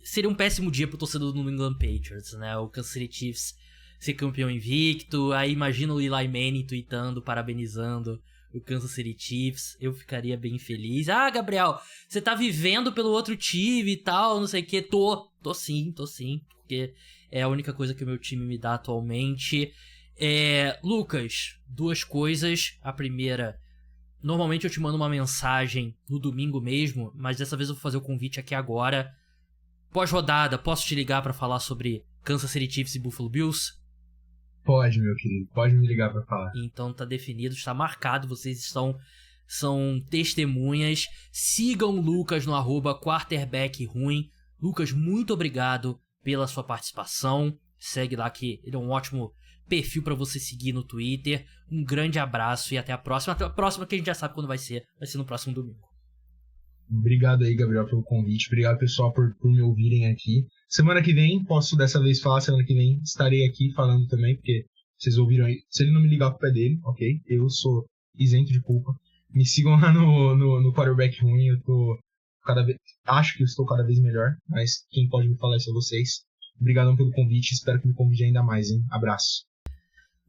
seria um péssimo dia pro torcedor do New England Patriots, né? O Kansas City Chiefs ser campeão invicto, aí imagina o Eli Manning tweetando, parabenizando o Kansas City Chiefs, eu ficaria bem feliz. Gabriel, você tá vivendo pelo outro time e tal, não sei o que. Tô sim, porque é a única coisa que o meu time me dá atualmente. Lucas, 2 coisas. A primeira, normalmente eu te mando uma mensagem no domingo mesmo, mas dessa vez eu vou fazer o convite aqui agora. Pós-rodada, posso te ligar pra falar sobre Kansas City Chiefs e Buffalo Bills? Pode, meu querido. Pode me ligar pra falar. Então tá definido, está marcado. Vocês são testemunhas. Sigam o Lucas no @quarterbackruim. Lucas, muito obrigado pela sua participação. Segue lá que ele é um ótimo perfil pra você seguir no Twitter. Um grande abraço e até a próxima. A próxima que a gente já sabe quando vai ser no próximo domingo. Obrigado aí, Gabriel, pelo convite. Obrigado, pessoal, por me ouvirem aqui. Semana que vem, posso dessa vez falar, semana que vem estarei aqui falando também, porque vocês ouviram aí. Se ele não me ligar, a culpa é dele, ok? Eu sou isento de culpa. Me sigam lá no Quarterback Ruim, eu tô acho que eu estou cada vez melhor, mas quem pode me falar isso é vocês. Obrigadão pelo convite, espero que me convide ainda mais, hein? Abraço.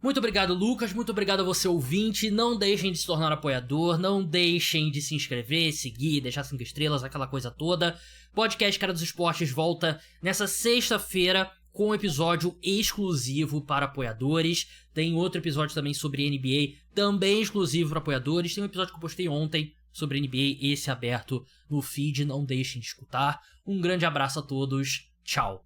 Muito obrigado, Lucas. Muito obrigado a você, ouvinte. Não deixem de se tornar apoiador. Não deixem de se inscrever, seguir, deixar 5 estrelas, aquela coisa toda. Podcast Cara dos Esportes volta nessa sexta-feira com um episódio exclusivo para apoiadores. Tem outro episódio também sobre NBA, também exclusivo para apoiadores. Tem um episódio que eu postei ontem sobre NBA, esse aberto no feed. Não deixem de escutar. Um grande abraço a todos. Tchau.